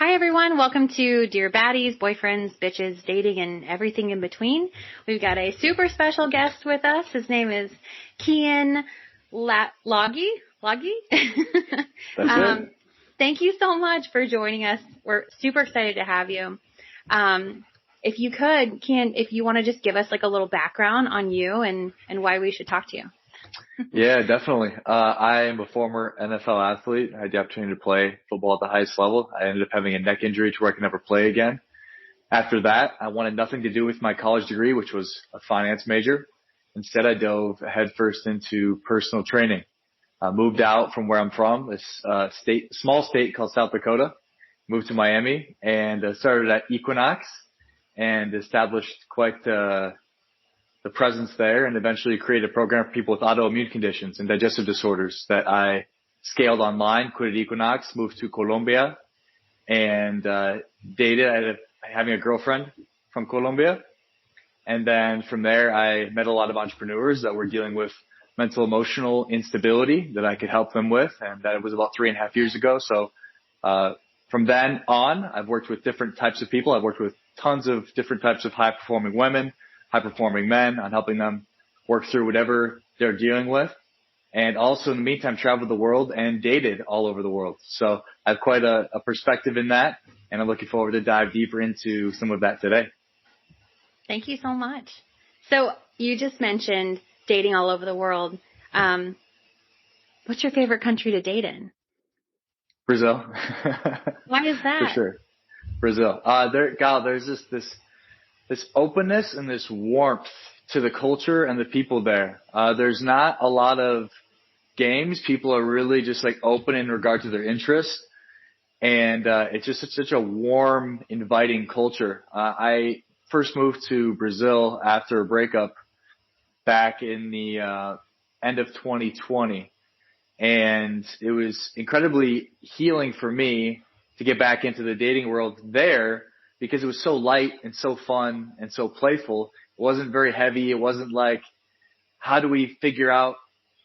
Hi, everyone. Welcome to Dear Baddies, Boyfriends, Bitches, Dating, and Everything in Between. We've got a super special guest with us. His name is Kian Loggy. That's it. Thank you so much for joining us. We're super excited to have you. If you could, Kian, if you want to just give us like a little background on you and why we should talk to you. Yeah, definitely. I am a former NFL athlete. I had the opportunity to play football at the highest level. I ended up having a neck injury to where I could never play again. After that, I wanted nothing to do with my college degree, which was a finance major. Instead, I dove headfirst into personal training. Moved out from where I'm from, this small state called South Dakota. Moved to Miami and started at Equinox and established quite the presence there, and eventually created a program for people with autoimmune conditions and digestive disorders that I scaled online, quitted Equinox, moved to Colombia, and dated. I ended up having a girlfriend from Colombia. And then from there, I met a lot of entrepreneurs that were dealing with mental emotional instability that I could help them with. And that was about 3.5 years ago. So from then on, I've worked with different types of people. I've worked with tons of different types of high-performing women, high-performing men, on helping them work through whatever they're dealing with. And also in the meantime, traveled the world and dated all over the world. So I have quite a perspective in that, and I'm looking forward to dive deeper into some of that today. Thank you so much. So you just mentioned dating all over the world. What's your favorite country to date in? Brazil. Why is that? For sure. Brazil. There's this openness and this warmth to the culture and the people there. There's not a lot of games. People are really just like open in regard to their interests. And it's just such a warm, inviting culture. I first moved to Brazil after a breakup back in the end of 2020. And it was incredibly healing for me to get back into the dating world there, because it was so light and so fun and so playful. It wasn't very heavy. It wasn't like, how do we figure out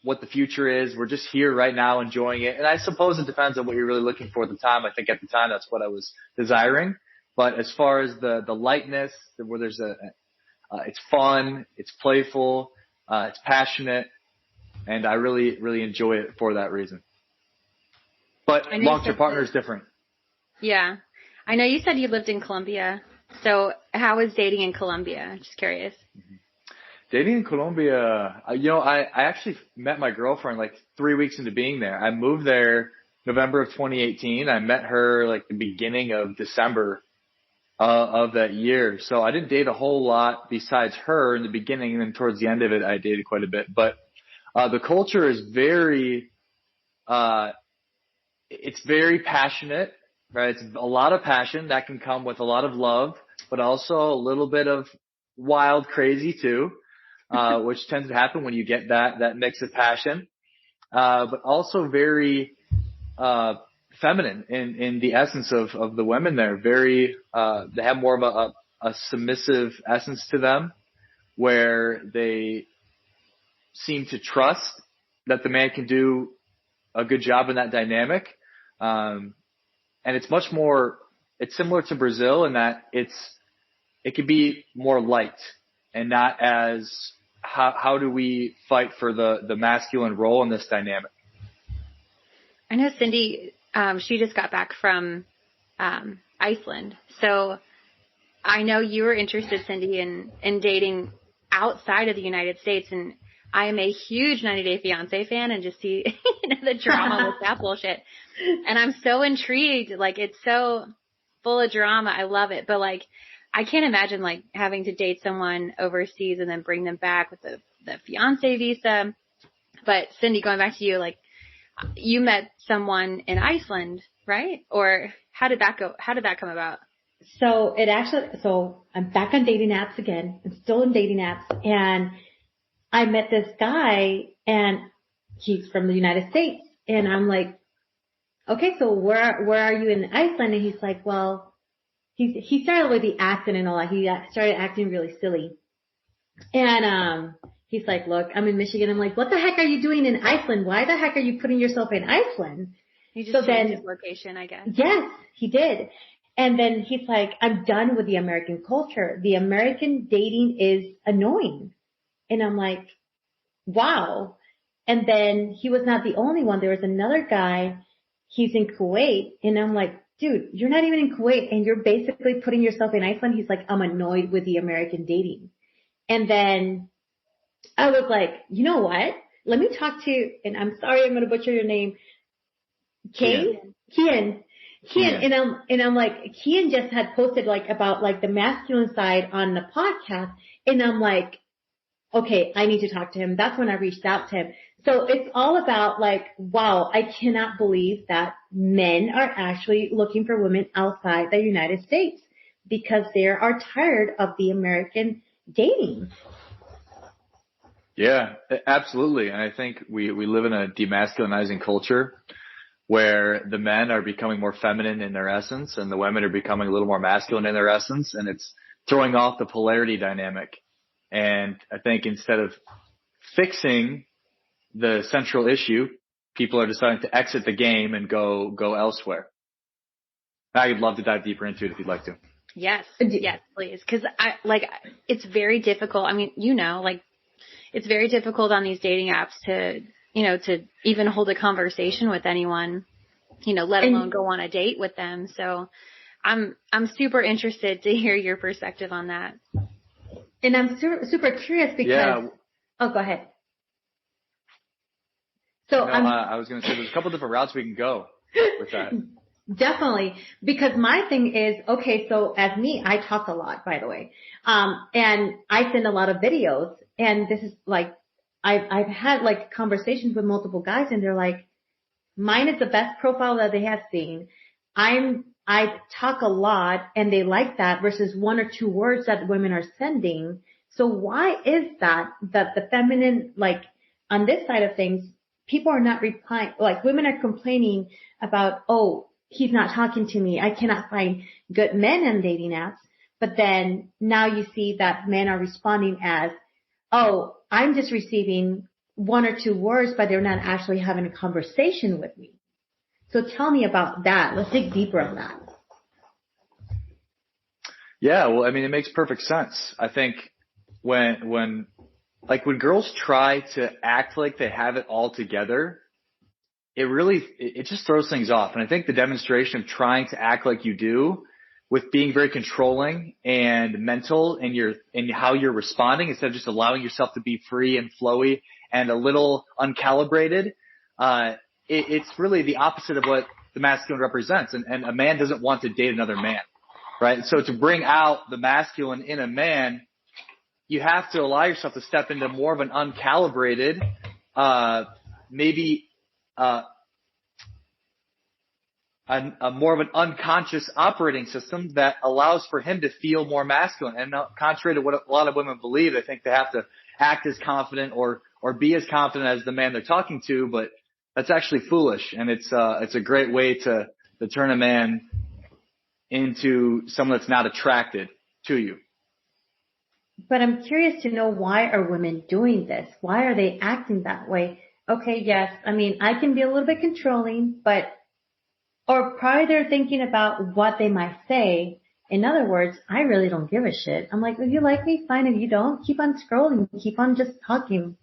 what the future is? We're just here right now enjoying it. And I suppose it depends on what you're really looking for at the time. I think at the time that's what I was desiring. But as far as the lightness, where there's it's fun, it's playful, it's passionate, and I really, really enjoy it for that reason. But long-term partner is different. Yeah. I know you said you lived in Colombia. So how is dating in Colombia? Just curious. Dating in Colombia, I actually met my girlfriend like 3 weeks into being there. I moved there November of 2018. I met her like the beginning of December of that year. So I didn't date a whole lot besides her in the beginning, and then towards the end of it, I dated quite a bit. But the culture is very it's very passionate. Right, it's a lot of passion that can come with a lot of love, but also a little bit of wild, crazy too, which tends to happen when you get that mix of passion, but also very feminine in the essence of the women there. Very, they have more of a submissive essence to them, where they seem to trust that the man can do a good job in that dynamic. And it's much more, it's similar to Brazil in that it could be more light and not as, how do we fight for the masculine role in this dynamic? I know Cindy, she just got back from Iceland. So I know you were interested, Cindy, in dating outside of the United States. And I am a huge 90 Day Fiance fan, and just see the drama with that bullshit. And I'm so intrigued. Like, it's so full of drama. I love it. But like, I can't imagine like having to date someone overseas and then bring them back with the fiance visa. But Cindy, going back to you, like, you met someone in Iceland, right? Or how did that go? How did that come about? So I'm back on dating apps again. I'm still in dating apps, and I met this guy, and he's from the United States, and I'm like, okay, so where are you in Iceland? And he's like, well, he started with the accent and all that. He started acting really silly. And he's like, look, I'm in Michigan. I'm like, what the heck are you doing in Iceland? Why the heck are you putting yourself in Iceland? He just So changed then, his location, I guess. yes, he did. And then he's like, I'm done with the American culture. The American dating is annoying. And I'm like, wow. And then he was not the only one. There was another guy. He's in Kuwait. And I'm like, dude, you're not even in Kuwait and you're basically putting yourself in Iceland. He's like, I'm annoyed with the American dating. And then I was like, you know what? Let me talk to, and I'm sorry, I'm going to butcher your name. Kian. And I'm like, Kian just had posted like about like the masculine side on the podcast. And I'm like, okay, I need to talk to him. That's when I reached out to him. So it's all about like, wow, I cannot believe that men are actually looking for women outside the United States because they are tired of the American dating. Yeah, absolutely. And I think we live in a demasculinizing culture where the men are becoming more feminine in their essence and the women are becoming a little more masculine in their essence. And it's throwing off the polarity dynamic. And I think instead of fixing the central issue, people are deciding to exit the game and go elsewhere. I'd love to dive deeper into it if you'd like to. Yes, please. Cause it's very difficult. I mean, it's very difficult on these dating apps to even hold a conversation with anyone, let alone go on a date with them. So I'm super interested to hear your perspective on that. And I'm super curious because, oh, go ahead. So I was going to say there's a couple different routes we can go with that. Definitely. Because my thing is, okay, so as me, I talk a lot, by the way. And I send a lot of videos and this is like, I've had like conversations with multiple guys and they're like, mine is the best profile that they have seen. I talk a lot and they like that versus 1 or 2 words that women are sending. So why is that the feminine, like on this side of things, people are not replying, like women are complaining about, oh, he's not talking to me. I cannot find good men on dating apps. But then now you see that men are responding as, oh, I'm just receiving 1 or 2 words, but they're not actually having a conversation with me. So tell me about that. Let's dig deeper on that. Yeah, well, I mean, it makes perfect sense. I think when girls try to act like they have it all together, it just throws things off. And I think the demonstration of trying to act like you do with being very controlling and mental in how you're responding instead of just allowing yourself to be free and flowy and a little uncalibrated, it's really the opposite of what the masculine represents. And a man doesn't want to date another man, right? So to bring out the masculine in a man, you have to allow yourself to step into more of an uncalibrated, a more of an unconscious operating system that allows for him to feel more masculine. And contrary to what a lot of women believe, they think they have to act as confident or be as confident as the man they're talking to, but that's actually foolish. And it's a great way to turn a man into someone that's not attracted to you. But I'm curious to know, why are women doing this? Why are they acting that way? Okay, yes, I mean, I can be a little bit controlling, or probably they're thinking about what they might say. In other words, I really don't give a shit. I'm like, if you like me, fine. If you don't, keep on scrolling. Keep on just talking.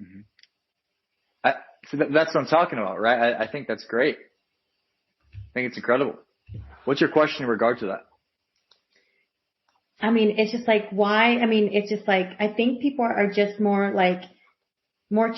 Mm-hmm. So that's what I'm talking about, right? I think that's great. I think it's incredible. What's your question in regard to that? I mean, it's just like, why? I mean, it's just like, I think people are just more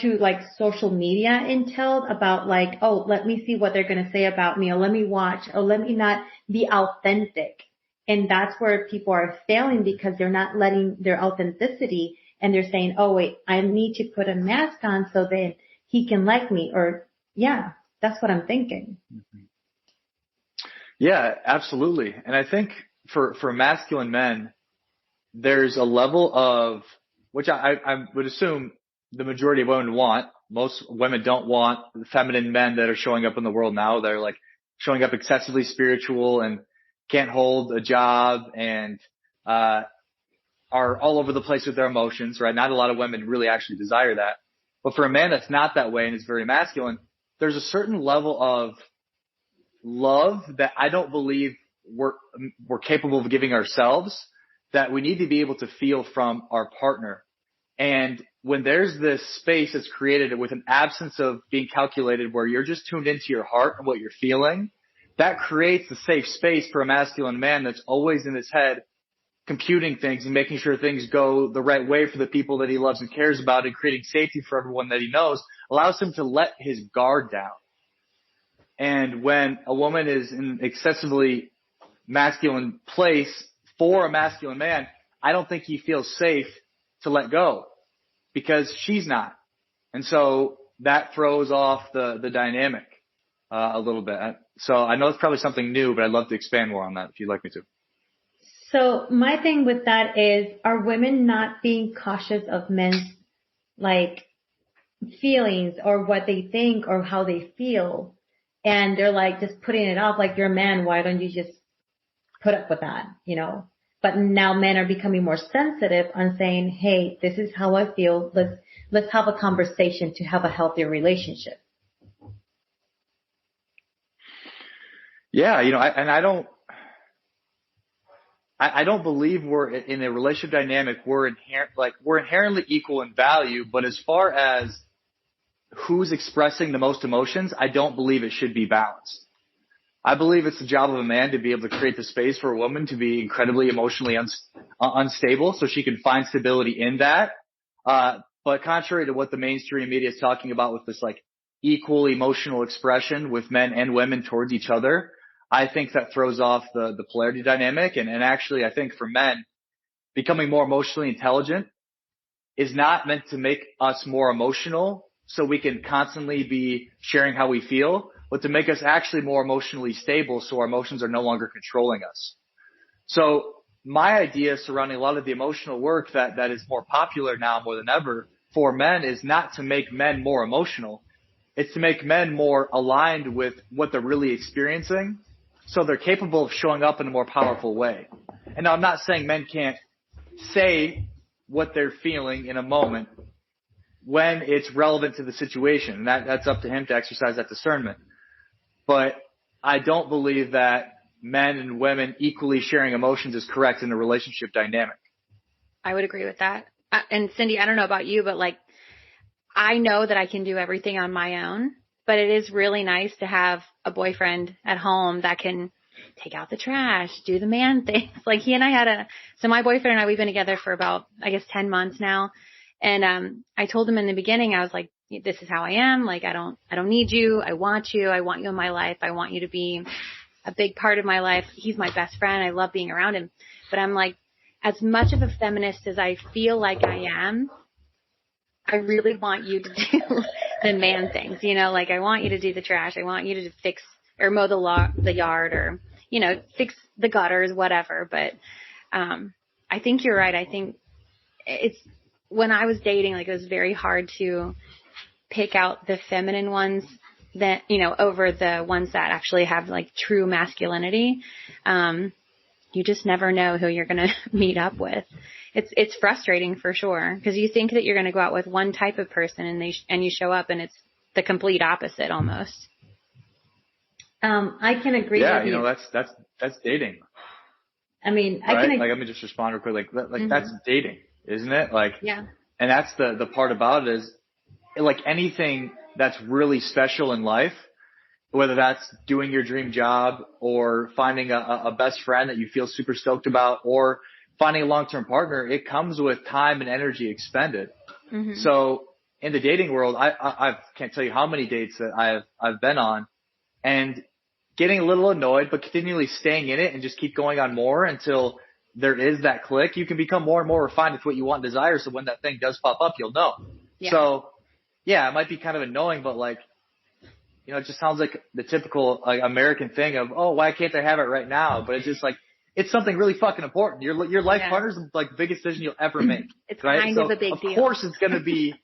to like social media intel about like, oh, let me see what they're going to say about me, or let me watch, or let me not be authentic. And that's where people are failing because they're not letting their authenticity, and they're saying, oh wait, I need to put a mask on so that he can like me, or yeah, that's what I'm thinking. Mm-hmm. Yeah, absolutely. And I think for masculine men, there's a level of, which I would assume the majority of women want. Most women don't want feminine men that are showing up in the world now. They're like showing up excessively spiritual and can't hold a job and are all over the place with their emotions, right? Not a lot of women really actually desire that. But for a man that's not that way and is very masculine, there's a certain level of love that I don't believe we're capable of giving ourselves, that we need to be able to feel from our partner. And when there's this space that's created with an absence of being calculated, where you're just tuned into your heart and what you're feeling, that creates a safe space for a masculine man that's always in his head computing things and making sure things go the right way for the people that he loves and cares about, and creating safety for everyone that he knows, allows him to let his guard down. And when a woman is in an excessively masculine place for a masculine man, I don't think he feels safe to let go, because she's not. And so that throws off the dynamic a little bit. So I know it's probably something new, but I'd love to expand more on that if you'd like me to. So my thing with that is, are women not being cautious of men's like feelings or what they think or how they feel? And they're like just putting it off, like, you're a man, why don't you just put up with that, you know? But now men are becoming more sensitive on saying, hey, this is how I feel. Let's have a conversation to have a healthier relationship. Yeah, I don't believe we're in a relationship dynamic. We're inherently equal in value, but as far as who's expressing the most emotions, I don't believe it should be balanced. I believe it's the job of a man to be able to create the space for a woman to be incredibly emotionally unstable, so she can find stability in that. But contrary to what the mainstream media is talking about with this like equal emotional expression with men and women towards each other, I think that throws off the polarity dynamic. And actually, I think for men, becoming more emotionally intelligent is not meant to make us more emotional so we can constantly be sharing how we feel, but to make us actually more emotionally stable so our emotions are no longer controlling us. So my idea surrounding a lot of the emotional work that is more popular now more than ever for men is not to make men more emotional. It's to make men more aligned with what they're really experiencing, so they're capable of showing up in a more powerful way. And now I'm not saying men can't say what they're feeling in a moment when it's relevant to the situation. And that's up to him to exercise that discernment. But I don't believe that men and women equally sharing emotions is correct in a relationship dynamic. I would agree with that. And Cindy, I don't know about you, but like, I know that I can do everything on my own, but it is really nice to have a boyfriend at home that can take out the trash, do the man things. Like he and I so my boyfriend and I, we've been together for about, I guess, 10 months now. And, I told him in the beginning, I was like, this is how I am. Like, I don't need you. I want you. I want you in my life. I want you to be a big part of my life. He's my best friend. I love being around him. But I'm like, as much of a feminist as I feel like I am, I really want you to do the man things, like I want you to do the trash. I want you to fix or mow the yard or, fix the gutters, whatever. But, I think you're right. I think when I was dating, like it was very hard to pick out the feminine ones that, over the ones that actually have like true masculinity. You just never know who you're going to meet up with. It's frustrating for sure, because you think that you're going to go out with one type of person and you show up and it's the complete opposite almost. I can agree with you. That's dating. I mean, right? Let me just respond real quick. Like that's dating, isn't it? Like, yeah. And that's the part about it is, like anything that's really special in life, whether that's doing your dream job or finding a best friend that you feel super stoked about or finding a long-term partner, it comes with time and energy expended. Mm-hmm. So in the dating world, I can't tell you how many dates that I've been on, and getting a little annoyed, but continually staying in it and just keep going on more until there is that click. You can become more and more refined with what you want and desire. So when that thing does pop up, you'll know. Yeah. So yeah, it might be kind of annoying, but like, it just sounds like the typical like American thing of, oh, why can't I have it right now? But it's just like, it's something really fucking important. Your life partner is like the biggest decision you'll ever make. It's right? kind of a big deal. Of course it's going to be,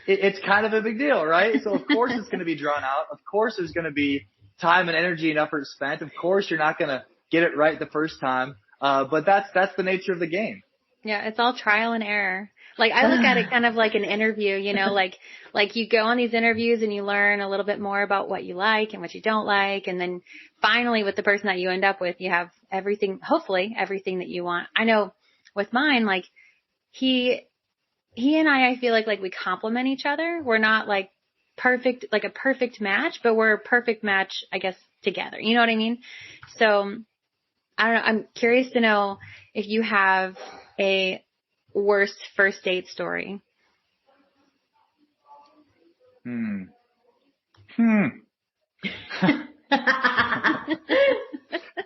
it's kind of a big deal, right? So of course it's going to be drawn out. Of course there's going to be time and energy and effort spent. Of course you're not going to get it right the first time. But that's the nature of the game. Yeah. It's all trial and error. Like I look at it kind of like an interview, you know, like you go on these interviews and you learn a little bit more about what you like and what you don't like. And then finally with the person that you end up with, you have everything, hopefully everything that you want. I know with mine, like he and I feel like we complement each other. We're not like perfect, like a perfect match, but we're a perfect match, I guess, together. You know what I mean? So I don't know. I'm curious to know if you have a worst first date story.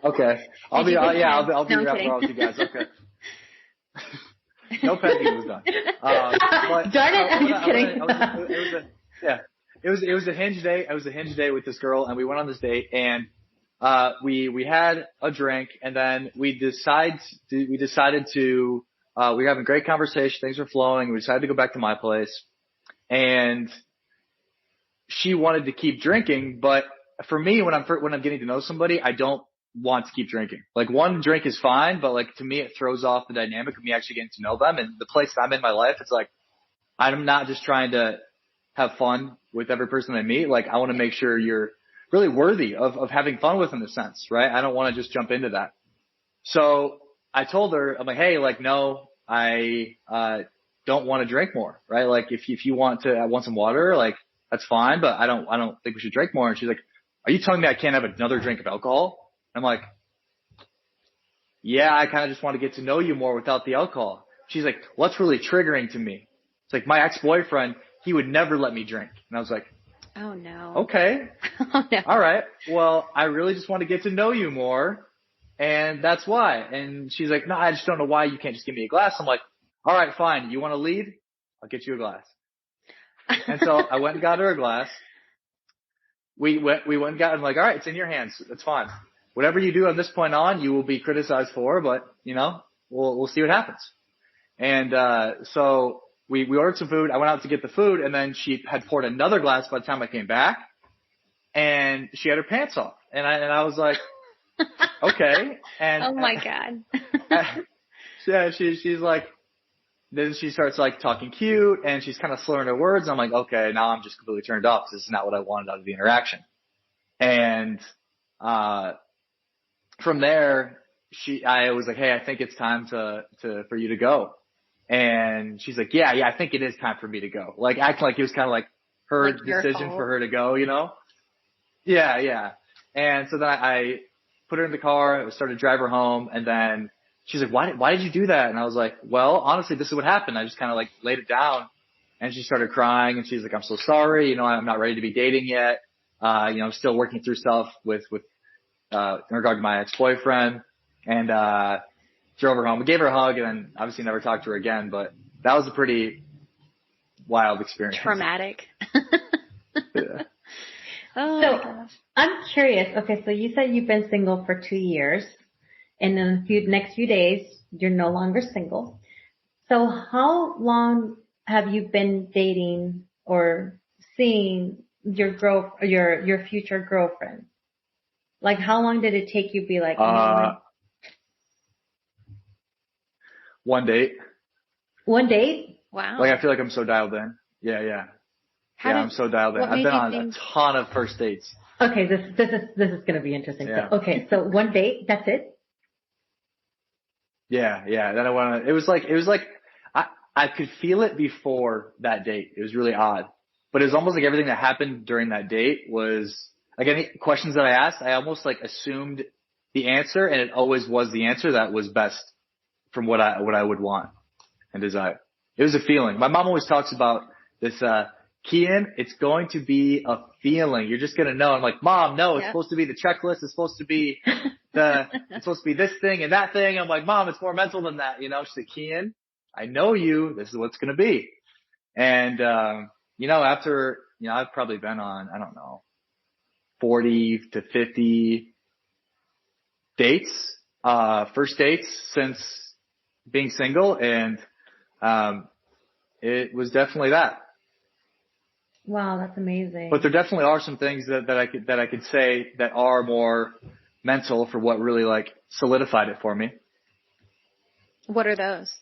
Okay. I'll be real with you guys. Okay. No pending was done. But darn it! I'm just kidding. It was a hinge day. It was a hinge day with this girl, and we went on this date, and we had a drink, and then we decided to we were having great conversation. Things were flowing. We decided to go back to my place, and she wanted to keep drinking, but for me, when I'm getting to know somebody, I don't want to keep drinking. Like one drink is fine, but like to me, it throws off the dynamic of me actually getting to know them. And the place that I'm in my life, it's like, I'm not just trying to have fun with every person I meet. Like I want to make sure you're really worthy of having fun with in a sense, right? I don't want to just jump into that. So I told her, I'm like, hey, like, no, I, don't want to drink more, right? Like if you want some water, like that's fine, but I don't think we should drink more. And she's like, are you telling me I can't have another drink of alcohol? I'm like, yeah, I kind of just want to get to know you more without the alcohol. She's like, well, that's really triggering to me. It's like my ex-boyfriend, he would never let me drink. And I was like, oh no. Okay. Oh no. All right. Well, I really just want to get to know you more. And that's why. And she's like, no, I just don't know why you can't just give me a glass. I'm like, all right, fine. You want to lead? I'll get you a glass. And so I went and got her a glass. We went and got, I'm like, all right, it's in your hands. That's fine. Whatever you do from this point on, you will be criticized for, but you know, we'll see what happens. And, so we ordered some food. I went out to get the food and then she had poured another glass by the time I came back and she had her pants off. And I was like, okay. And oh my God. yeah, she's like, then she starts like talking cute and she's kind of slurring her words. I'm like, okay, now I'm just completely turned off. This is not what I wanted out of the interaction. And, from there, I was like, hey, I think it's time for you to go. And she's like, yeah, I think it is time for me to go. Like acting like it was kind of like her like decision for her to go, you know? Yeah. And so then I put her in the car, started to drive her home. And then she's like, why did you do that? And I was like, well, honestly, this is what happened. I just kind of like laid it down and she started crying and she's like, I'm so sorry. You know, I'm not ready to be dating yet. You know, I'm still working through stuff with in regard to my ex-boyfriend and, drove her home. We gave her a hug and then obviously never talked to her again, but that was a pretty wild experience. Traumatic. Yeah. Oh So my gosh. I'm curious. Okay, so you said you've been single for 2 years, and in the next few days you're no longer single. So how long have you been dating or seeing your future girlfriend? Like how long did it take you to be like, One date. One date? Wow. Like I feel like I'm so dialed in. Yeah. I'm so dialed in. I've been on a ton of first dates. Okay, this is going to be interesting. Yeah. So, okay, so one date, that's it? Yeah. Then it was like I could feel it before that date. It was really odd, but it was almost like everything that happened during that date was like any questions that I asked, I almost like assumed the answer and it always was the answer that was best from what I would want and desire. It was a feeling. My mom always talks about this, Kian, it's going to be a feeling. You're just going to know. I'm like, Mom, no, it's supposed to be the checklist. It's supposed to be it's supposed to be this thing and that thing. I'm like, Mom, it's more mental than that. You know, she's like, Kian, I know you. This is what it's going to be. And, you know, after, you know, I've probably been on, I don't know, 40 to 50 dates, first dates since being single. And, it was definitely that. Wow, that's amazing. But there definitely are some things that I could say that are more mental for what really like solidified it for me. What are those?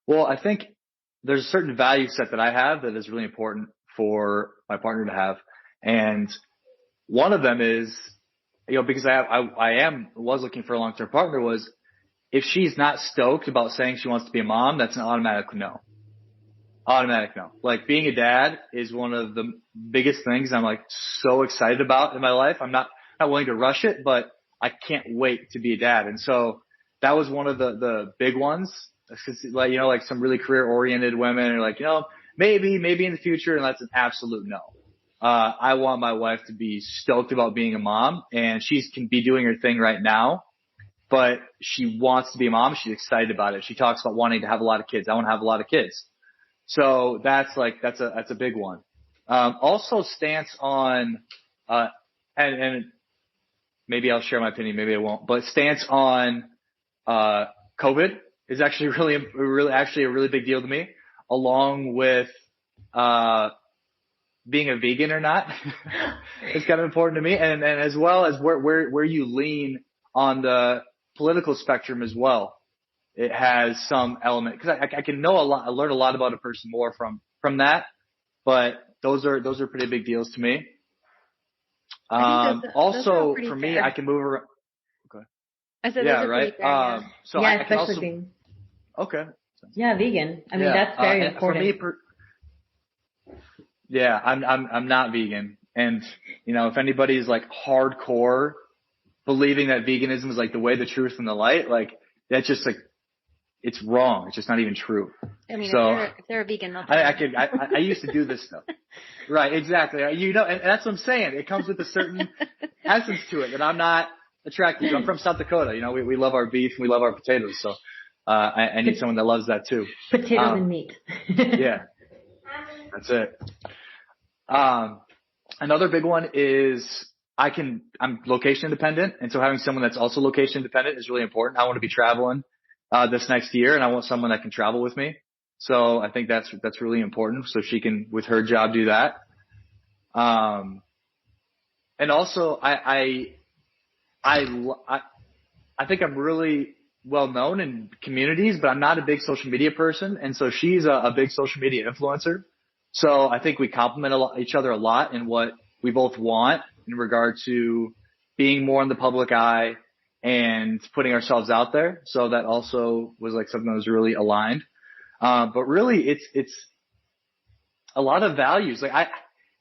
Well, I think there's a certain value set that I have that is really important for my partner to have. And one of them is, because was looking for a long-term partner, was if she's not stoked about saying she wants to be a mom, that's an automatic no. Automatic no. Like, being a dad is one of the biggest things I'm like so excited about in my life. I'm not willing to rush it, but I can't wait to be a dad. And so that was one of the big ones. Like, like some really career oriented women are like, maybe in the future. And that's an absolute no. I want my wife to be stoked about being a mom, and she can be doing her thing right now, but she wants to be a mom. She's excited about it. She talks about wanting to have a lot of kids. I want to have a lot of kids. So that's a big one. Also stance on, and maybe I'll share my opinion, maybe I won't, but stance on, COVID is actually a really big deal to me, along with, being a vegan or not. It's kind of important to me. And as well as where you lean on the political spectrum as well. It has some element, because I can know a lot. I learn a lot about a person more from that, but those are pretty big deals to me. Also for me, fair. I can move around. Okay. I said, yeah, right. Fair, so yeah, I can also, being, okay. Yeah, vegan. I mean, that's very important. For me, yeah, I'm not vegan, and if anybody's like hardcore believing that veganism is like the way, the truth, and the light, like that's just like, it's wrong. It's just not even true. I mean, so, if they're a vegan, they'll I used to do this stuff. Right, exactly. And that's what I'm saying. It comes with a certain essence to it that I'm not attracted to. I'm from South Dakota. We love our beef and we love our potatoes. So, I need someone that loves that too. Potatoes and meat. Yeah. That's it. Another big one is I'm location independent. And so having someone that's also location independent is really important. I want to be traveling this next year, and I want someone that can travel with me. So I think that's really important. So she can, with her job, do that. And also I think I'm really well known in communities, but I'm not a big social media person. And so she's a big social media influencer. So I think we complement each other a lot in what we both want in regard to being more in the public eye and putting ourselves out there. So that also was like something that was really aligned. But really it's a lot of values. Like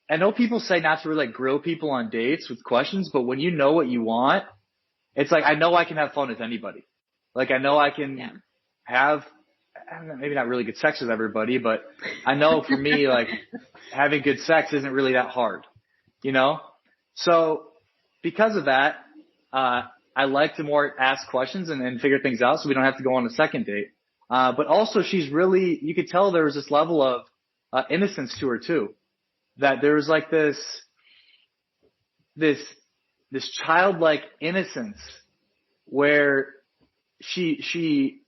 I know people say not to really like grill people on dates with questions, but when you know what you want, it's like, I know I can have fun with anybody. Like I know I can have, I don't know, maybe not really good sex with everybody, but I know for me, like having good sex isn't really that hard, So because of that, I like to more ask questions and figure things out so we don't have to go on a second date. But also she's really, you could tell there was this level of innocence to her too, that there was like this childlike innocence where she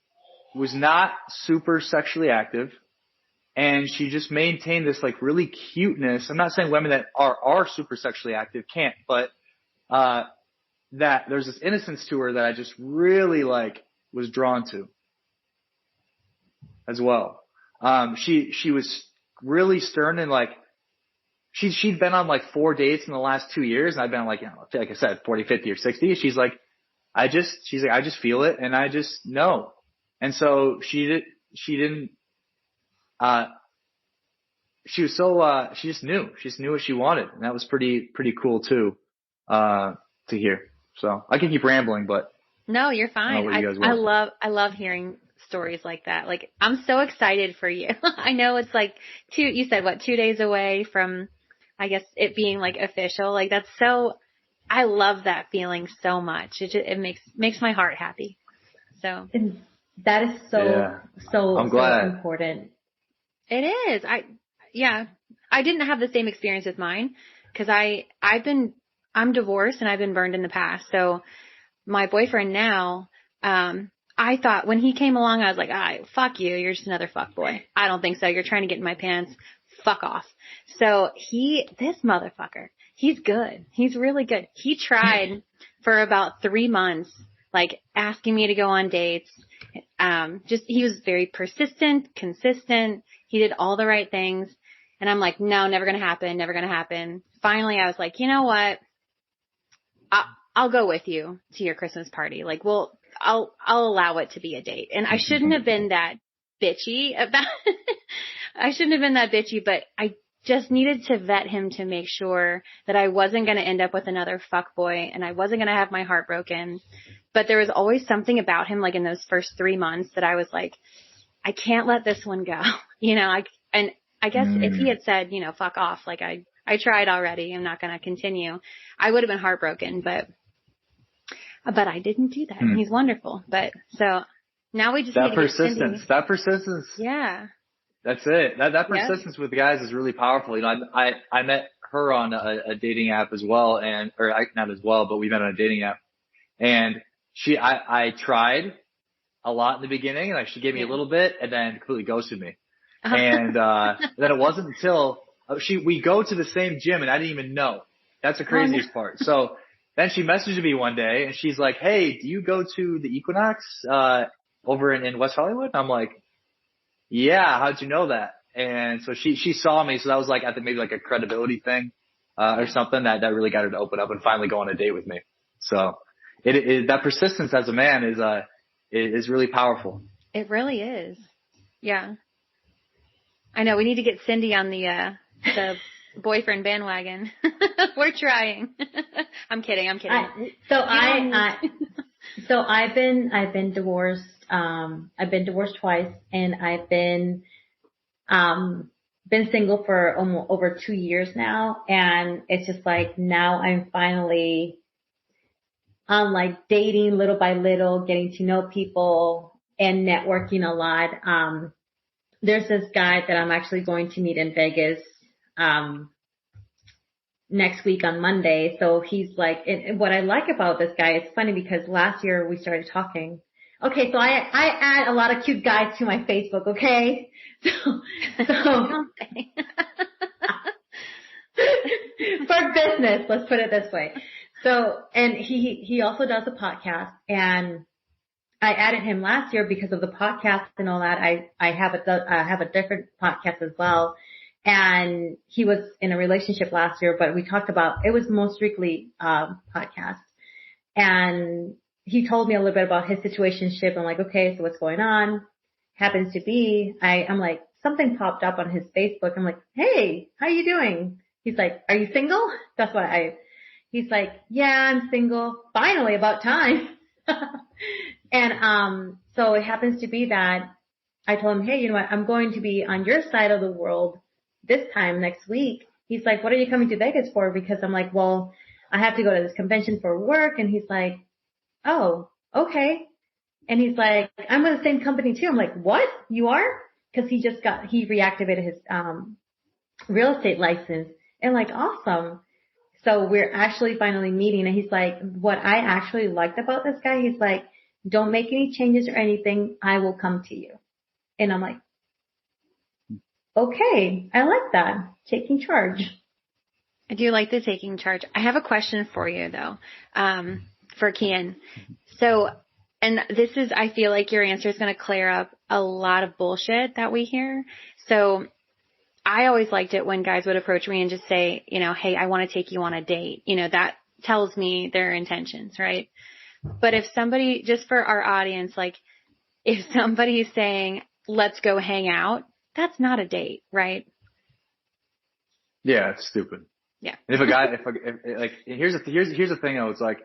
was not super sexually active, and she just maintained this like really cuteness. I'm not saying women that are super sexually active can't, but that there's this innocence to her that I just really like was drawn to as well. She was really stern, and like she'd been on like 4 dates in the last 2 years, and I've been on like, like I said, 40, 50 or 60. She's like, I just feel it, and I just know. And so she didn't, she was so, she just knew what she wanted. And that was pretty cool too, to hear. So I can keep rambling, but. No, you're fine. I love hearing stories like that. Like, I'm so excited for you. I know it's like you said 2 days away from, I guess, it being like official. Like, that's so, I love that feeling so much. It makes my heart happy. So. And that is so important. It is. I didn't have the same experience with mine because I'm divorced and I've been burned in the past. So my boyfriend now, I thought when he came along, I was like, fuck you. You're just another fuck boy. I don't think so. You're trying to get in my pants. Fuck off. So this motherfucker, he's good. He's really good. He tried for about 3 months, like asking me to go on dates. just, he was very persistent, consistent. He did all the right things. And I'm like, no, never going to happen. Never going to happen. Finally, I was like, you know what? I'll go with you to your Christmas party. Like, I'll allow it to be a date. And I shouldn't have been that bitchy about I shouldn't have been that bitchy, but I just needed to vet him to make sure that I wasn't going to end up with another fuckboy and I wasn't going to have my heart broken. But there was always something about him, like in those first 3 months, that I was like, I can't let this one go. And I guess if he had said, fuck off, like I tried already, I'm not going to continue, I would have been heartbroken, but I didn't do that. He's wonderful. But so now we just need to persistence. That persistence. Yeah. That's it. That persistence with guys is really powerful. I met her on a dating app as well, not as well, but we met on a dating app, and I tried a lot in the beginning, and she gave me a little bit, and then completely ghosted me. And then it wasn't until we go to the same gym, and I didn't even know. That's the craziest part. So then she messaged me one day, and she's like, "Hey, do you go to the Equinox over in West Hollywood?" I'm like, "Yeah, how'd you know that?" And so she saw me, so that was like I think maybe like a credibility thing or something that really got her to open up and finally go on a date with me. So that persistence as a man is really powerful. It really is. Yeah. I know we need to get Cindy on the boyfriend bandwagon. We're trying. I'm kidding. So I've been divorced. I've been divorced twice, and I've been single for almost over 2 years now. And it's just like now I'm finally like dating little by little, getting to know people and networking a lot. There's this guy that I'm actually going to meet in Vegas next week on Monday. So he's like, and what I like about this guy, it's funny because last year we started talking. Okay, so I add a lot of cute guys to my Facebook, okay? So for business, let's put it this way. So, and he also does a podcast, and I added him last year because of the podcast and all that. I have a different podcast as well. And he was in a relationship last year, but we talked about, it was most strictly, podcast. And he told me a little bit about his situationship. I'm like, okay, so what's going on? Happens to be, I'm like, something popped up on his Facebook. I'm like, hey, how you doing? He's like, are you single? That's why he's like, yeah, I'm single. Finally, about time. And, so it happens to be that I told him, hey, you know what? I'm going to be on your side of the world this time next week. He's like, what are you coming to Vegas for? Because I'm like, well, I have to go to this convention for work. And he's like, oh, okay. And he's like, I'm with the same company too. I'm like, what? You are? Cause he reactivated his, real estate license, and like, awesome. So we're actually finally meeting, and he's like, what I actually liked about this guy, he's like, don't make any changes or anything. I will come to you. And I'm like, okay, I like that. Taking charge. I do like the taking charge. I have a question for you though, for Kian. So, and this is, I feel like your answer is going to clear up a lot of bullshit that we hear. So I always liked it when guys would approach me and just say, hey, I want to take you on a date. That tells me their intentions, right? But if somebody, just for our audience, like if somebody's saying, let's go hang out, that's not a date, right? Yeah, it's stupid. Yeah. And here's the thing though, it's like,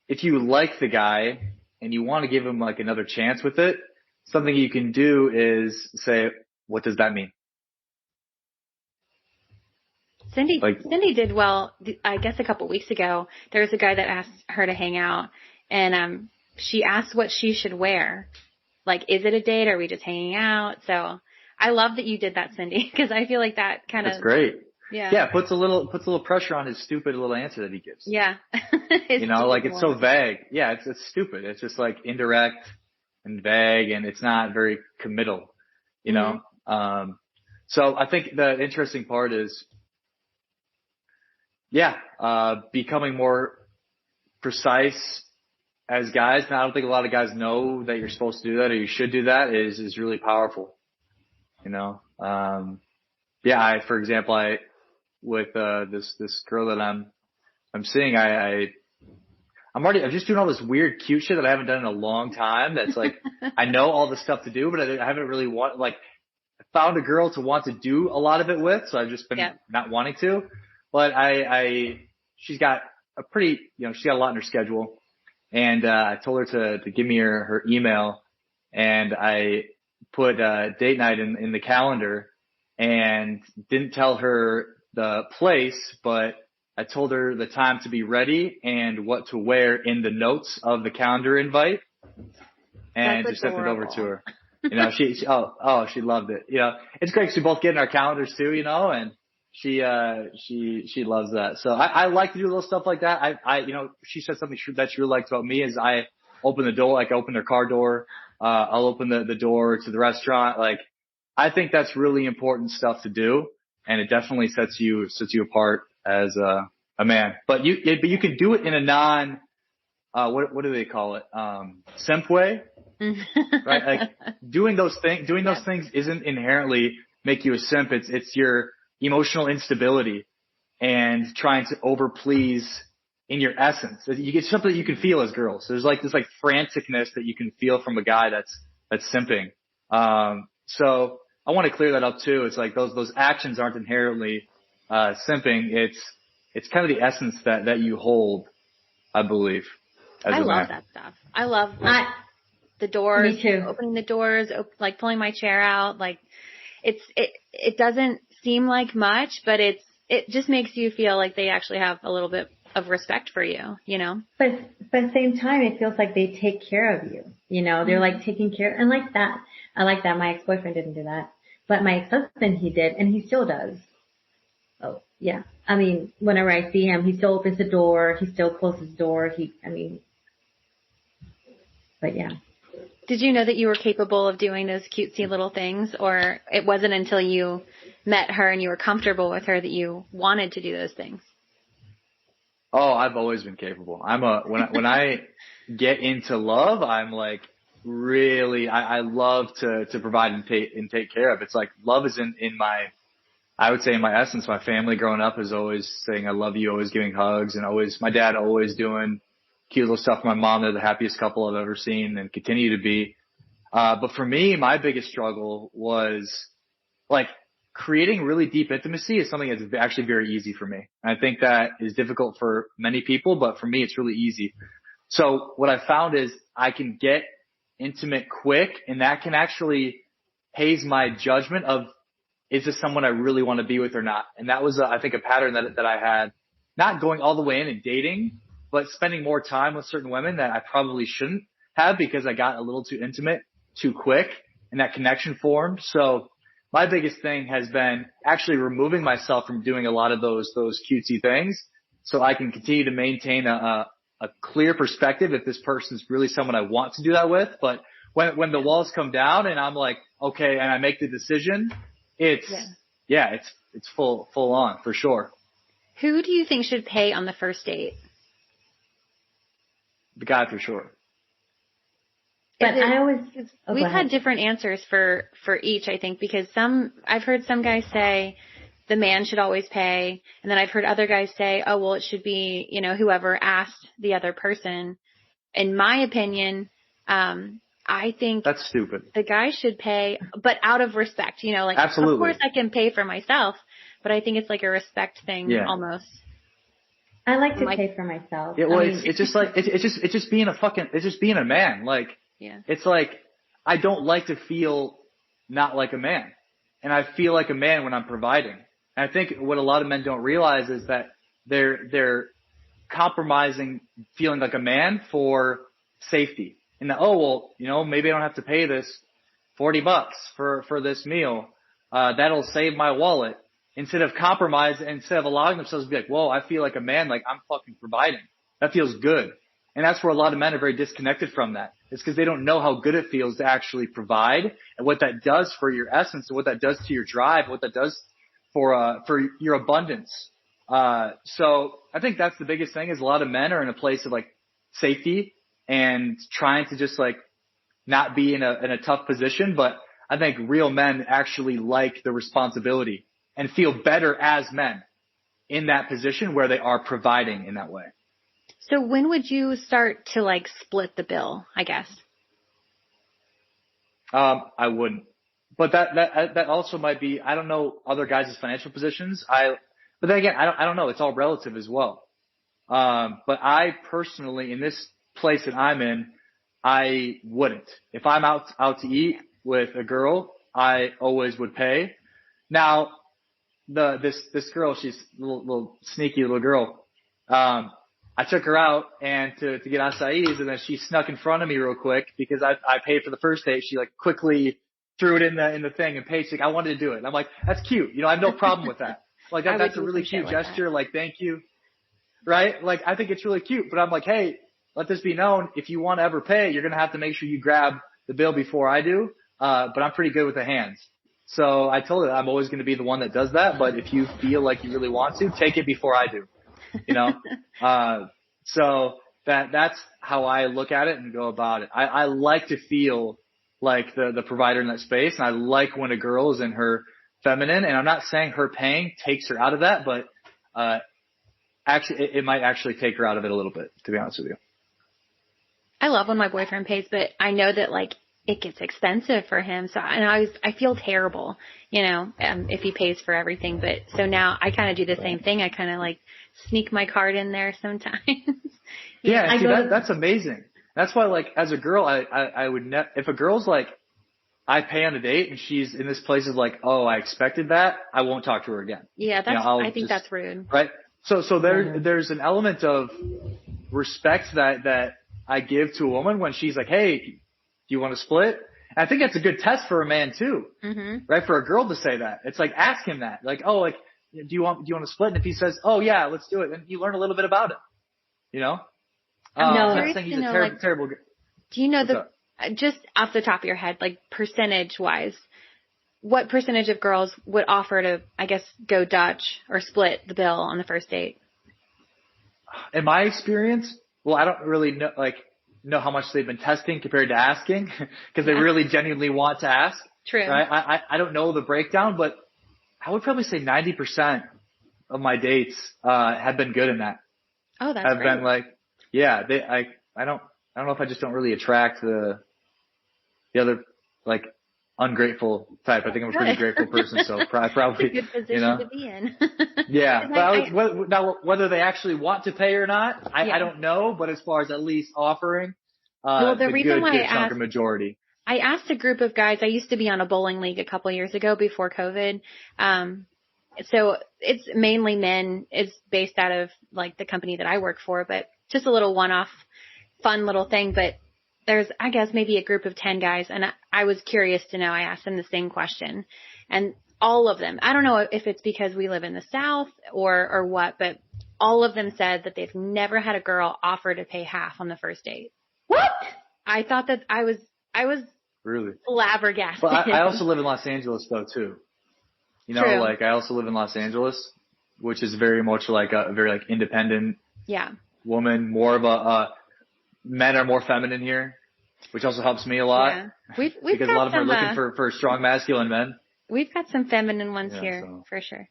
if you like the guy and you want to give him like another chance with it, something you can do is say, what does that mean? Cindy did well, I guess a couple weeks ago. There was a guy that asked her to hang out, and she asked what she should wear. Like, is it a date or are we just hanging out? So I love that you did that, Cindy, because I feel like that kind of. That's great. Yeah. Yeah, puts a little pressure on his stupid little answer that he gives. Yeah. It's so vague. Yeah, it's stupid. It's just like indirect and vague, and it's not very committal, you know? So I think the interesting part is, becoming more precise as guys, and I don't think a lot of guys know that you're supposed to do that or you should do that is really powerful. You know? Yeah, for example, with this girl that I'm seeing, I'm just doing all this weird cute shit that I haven't done in a long time. That's like, I know all the stuff to do, but I haven't really found a girl to want to do a lot of it with. So I've just been not wanting to, but she's got she's got a lot in her schedule, and I told her to give me her email, and I put date night in the calendar, and didn't tell her the place, but I told her the time to be ready and what to wear in the notes of the calendar invite, and just sent it over to her. You know, she loved it. You know, it's great 'cause we both get in our calendars too, you know, and she loves that. So I like to do little stuff like that. You know, she said something that she really liked about me is I open the door, like I open her car door. I'll open the door to the restaurant. Like, I think that's really important stuff to do, and it definitely sets you apart as a man. But you can do it in a non, what do they call it? Simp way, right? Like doing those things isn't inherently make you a simp. It's your emotional instability and trying to overplease in your essence. You get something that you can feel as girls. There's like this franticness that you can feel from a guy that's simping. So I want to clear that up too. It's like those actions aren't inherently simping. It's kind of the essence that you hold, I believe. I love that stuff. I love the doors, me too. Opening the doors, like pulling my chair out. Like it doesn't seem like much, but it just makes you feel like they actually have a little bit of respect for you, you know? But at the same time, it feels like they take care of you. You know, they're like taking care, and like that. I like that. My ex-boyfriend didn't do that, but my ex-husband, he did, and he still does. Oh, yeah. I mean, whenever I see him, he still opens the door. He still closes the door. But yeah. Did you know that you were capable of doing those cutesy little things, or it wasn't until you met her and you were comfortable with her that you wanted to do those things? Oh, I've always been capable. When I get into love, I'm like really, I love to provide and take care of. It's like love is in my, I would say in my essence. My family growing up is always saying I love you, always giving hugs, and my dad always doing cute little stuff. My mom, they're the happiest couple I've ever seen and continue to be. But for me, my biggest struggle was like creating really deep intimacy is something that's actually very easy for me. And I think that is difficult for many people, but for me, it's really easy. So what I found is I can get intimate quick, and that can actually haze my judgment of, is this someone I really want to be with or not? And that was, I think, a pattern that I had, not going all the way in and dating, but spending more time with certain women that I probably shouldn't have because I got a little too intimate too quick and that connection formed. So my biggest thing has been actually removing myself from doing a lot of those cutesy things so I can continue to maintain a clear perspective if this person's really someone I want to do that with. But when the walls come down and I'm like, okay, and I make the decision, it's full on for sure. Who do you think should pay on the first date? The guy for sure. But we've had different answers for each, I think, because I've heard some guys say the man should always pay. And then I've heard other guys say, oh, well, it should be, you know, whoever asked the other person. In my opinion, I think that's stupid. The guy should pay, but out of respect, you know, like, absolutely. Of course I can pay for myself, but I think it's like a respect thing almost. I like to pay for myself. Yeah, well, it's just like, it's just being a man. Like, it's like, I don't like to feel not like a man. And I feel like a man when I'm providing. And I think what a lot of men don't realize is that they're compromising feeling like a man for safety. And that, oh, well, you know, maybe I don't have to pay this $40 for this meal. That'll save my wallet. Instead of allowing themselves to be like, whoa, I feel like a man, like I'm fucking providing. That feels good. And that's where a lot of men are very disconnected from that. It's because they don't know how good it feels to actually provide and what that does for your essence and what that does to your drive, what that does for your abundance. So I think that's the biggest thing is a lot of men are in a place of like safety and trying to just like not be in a tough position. But I think real men actually like the responsibility and feel better as men in that position where they are providing in that way. So when would you start to like split the bill, I guess? I wouldn't, but that also might be, I don't know other guys' financial positions. But then again, I don't know. It's all relative as well. But I personally, in this place that I'm in, I wouldn't. If I'm out to eat with a girl, I always would pay. Now, this girl, she's a little sneaky little girl. I took her out and to get acais, and then she snuck in front of me real quick because I paid for the first date. She like quickly threw it in the thing and paid. She's like, I wanted to do it. And I'm like, that's cute. You know, I have no problem with that. Like that's a really cute gesture. Like, thank you. Right? Like, I think it's really cute, but I'm like, hey, let this be known. If you want to ever pay, you're going to have to make sure you grab the bill before I do. But I'm pretty good with the hands. So I told her I'm always going to be the one that does that. But if you feel like you really want to, take it before I do. You know? So that's how I look at it and go about it. I like to feel like the provider in that space. And I like when a girl is in her feminine, and I'm not saying her paying takes her out of that, but, actually, it might actually take her out of it a little bit, to be honest with you. I love when my boyfriend pays, but I know that like it gets expensive for him. So, and I feel terrible, you know, if he pays for everything. But so now I kind of do the same thing. I kind of like sneak my card in there sometimes. Yeah, see, that's amazing. That's why, like, as a girl, I would if a girl's like, I pay on a date and she's in this place of like, oh, I expected that, I won't talk to her again. Yeah, that's, you know, I think that's rude. Right? So there's an element of respect that I give to a woman when she's like, hey, do you want to split? And I think that's a good test for a man too, right? For a girl to say that. It's like, ask him that. Like, oh, like, do you want to split? And if he says, oh yeah, let's do it, then you learn a little bit about him, you know? I'm not saying he's a terrible. Do you know just off the top of your head, like percentage wise, what percentage of girls would offer to, I guess, go Dutch or split the bill on the first date? In my experience, well, I don't really know how much they've been testing compared to asking because they really genuinely want to ask. True. Right? I don't know the breakdown, but I would probably say 90% of my dates have been good in that. Oh, that's have great. Been like, yeah, I don't know if I just don't really attract the other like ungrateful type. I think I'm a pretty grateful person, so probably, good position you know, to be in. Yeah, but now whether they actually want to pay or not, I don't know. But as far as at least offering, the reason why I asked, majority. I asked a group of guys. I used to be on a bowling league a couple years ago before COVID. So it's mainly men. It's based out of like the company that I work for, but just a little one-off fun little thing. But there's, I guess, maybe a group of 10 guys, and I was curious to know. I asked them the same question, and all of them, I don't know if it's because we live in the South or what, but all of them said that they've never had a girl offer to pay half on the first date. What? I thought that I was really flabbergasted. But I also live in Los Angeles though too. You know, True. like I also live in Los Angeles, which is very much like a very like independent woman, more of men are more feminine here, which also helps me a lot. Yeah. We've because a lot of them are looking for strong masculine men. We've got some feminine ones here for sure.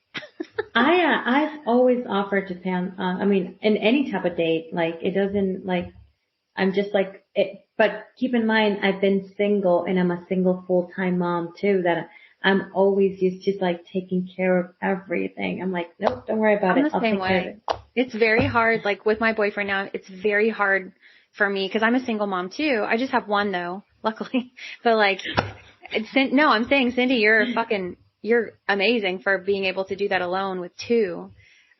I've always offered to pay on, I mean, in any type of date, like it doesn't like, I'm just like it, but keep in mind, I've been single and I'm a single full-time mom too, that I'm always used to like taking care of everything. I'm like, nope, don't worry about it. I'm the same way. It's very hard. Like with my boyfriend now, it's very hard for me because I'm a single mom too. I just have one though, luckily. But like, no, I'm saying, Cindy, you're amazing for being able to do that alone with two.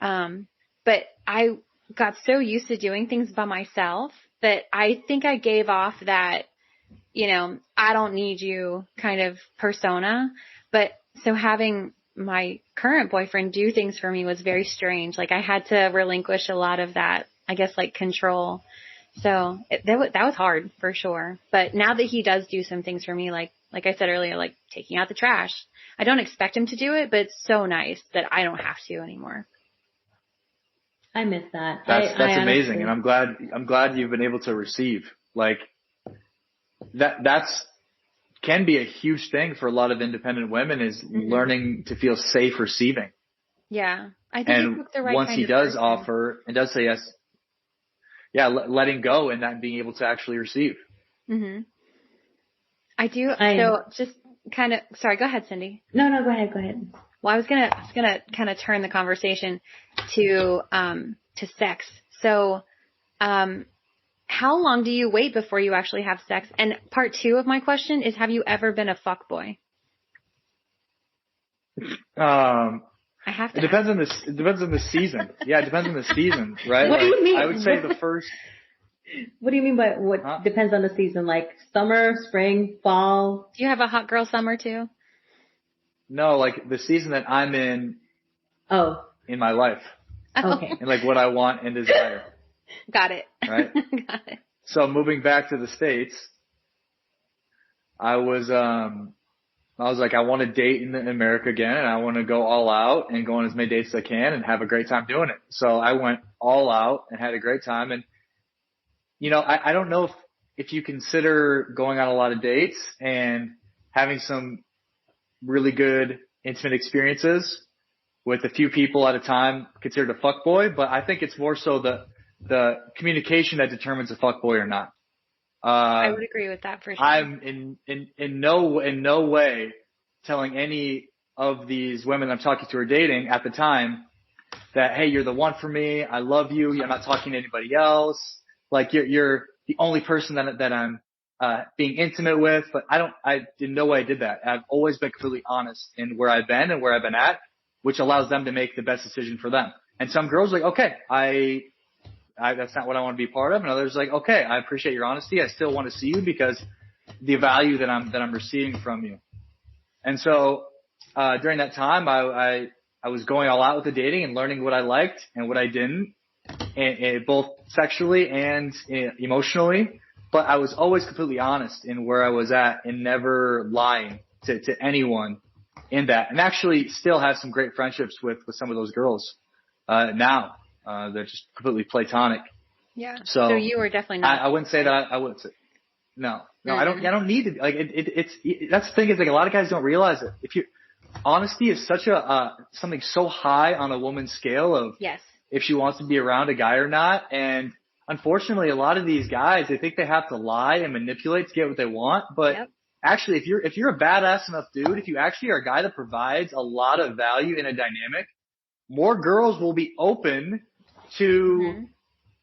But I got so used to doing things by myself that I think I gave off that, you know, I don't need you kind of persona. But so having my current boyfriend do things for me was very strange. Like I had to relinquish a lot of that, I guess, like control. So that was hard for sure. But now that he does do some things for me, like I said earlier, like taking out the trash, I don't expect him to do it, but it's so nice that I don't have to anymore. I miss that. That's amazing. And I'm glad you've been able to receive Like that's can be a huge thing for a lot of independent women is learning to feel safe receiving. Yeah. I think And you took the right once kind he of does person. offer and does say yes, yeah, letting go and not being able to actually receive. Mm-hmm. So just kind of, sorry, go ahead, Cindy. No, go ahead. Well, I was gonna kind of turn the conversation to sex. So, how long do you wait before you actually have sex? And part 2 of my question is, have you ever been a fuckboy? I have to. It depends on the season. Yeah, it depends on the season, right? What do you mean? I would say the first. What do you mean by what depends on the season? Like summer, spring, fall? Do you have a hot girl summer too? No, like the season that I'm in. Oh. In my life. Okay. And like what I want and desire. Got it. Right? Got it. So moving back to the States, I was like, I want to date in America again, and I want to go all out and go on as many dates as I can and have a great time doing it. So I went all out and had a great time. And, you know, I don't know if you consider going on a lot of dates and having some really good intimate experiences with a few people at a time considered a fuckboy, but I think it's more so the communication that determines a fuckboy or not. I would agree with that for sure. I'm in no way telling any of these women I'm talking to or dating at the time that, hey, you're the one for me. I love you. You're not talking to anybody else. Like you're the only person that I'm being intimate with. But in no way I did that. I've always been completely honest in where I've been and where I've been at, which allows them to make the best decision for them. And some girls are like, okay, that's not what I want to be part of. And others like, okay, I appreciate your honesty. I still want to see you because the value that I'm receiving from you. And so, during that time, I was going all out with the dating and learning what I liked and what I didn't, and both sexually and emotionally. But I was always completely honest in where I was at and never lying to anyone in that. And actually still have some great friendships with some of those girls, now. They're just completely platonic. Yeah. So you were definitely not. I wouldn't say that. I wouldn't say. No, I don't need to. Like that's the thing is like a lot of guys don't realize it. Honesty is such something so high on a woman's scale of yes. If she wants to be around a guy or not. And unfortunately, a lot of these guys, they think they have to lie and manipulate to get what they want. But actually, if you're a badass enough dude, if you actually are a guy that provides a lot of value in a dynamic, more girls will be open to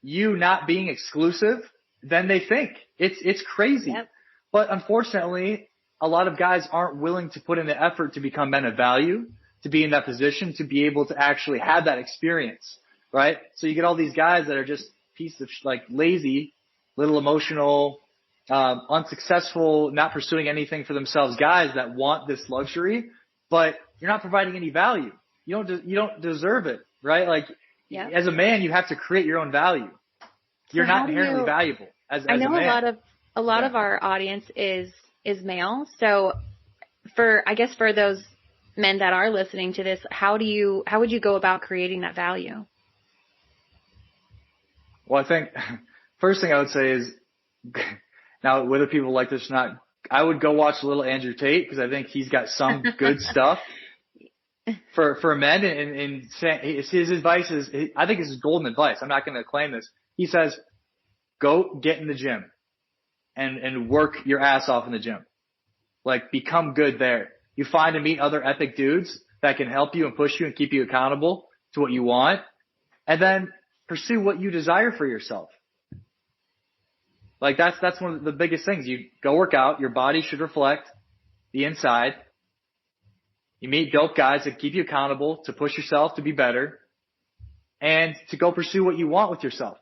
you not being exclusive than they think. It's crazy. Yep. But unfortunately, a lot of guys aren't willing to put in the effort to become men of value, to be in that position, to be able to actually have that experience, right? So you get all these guys that are just pieces of like lazy, little emotional, unsuccessful, not pursuing anything for themselves guys that want this luxury, but you're not providing any value. You don't deserve it, right? Like as a man, you have to create your own value. You're not inherently valuable as a man. I know a lot of our audience is male. So for those men that are listening to this, how would you go about creating that value? Well, I think first thing I would say is now whether people like this or not, I would go watch little Andrew Tate because I think he's got some good stuff. For men, and his advice is, I think it's his golden advice. I'm not going to claim this. He says, go get in the gym and work your ass off in the gym. Like become good there. You find and meet other epic dudes that can help you and push you and keep you accountable to what you want. And then pursue what you desire for yourself. Like that's one of the biggest things. You go work out. Your body should reflect the inside. You meet dope guys that keep you accountable to push yourself to be better and to go pursue what you want with yourself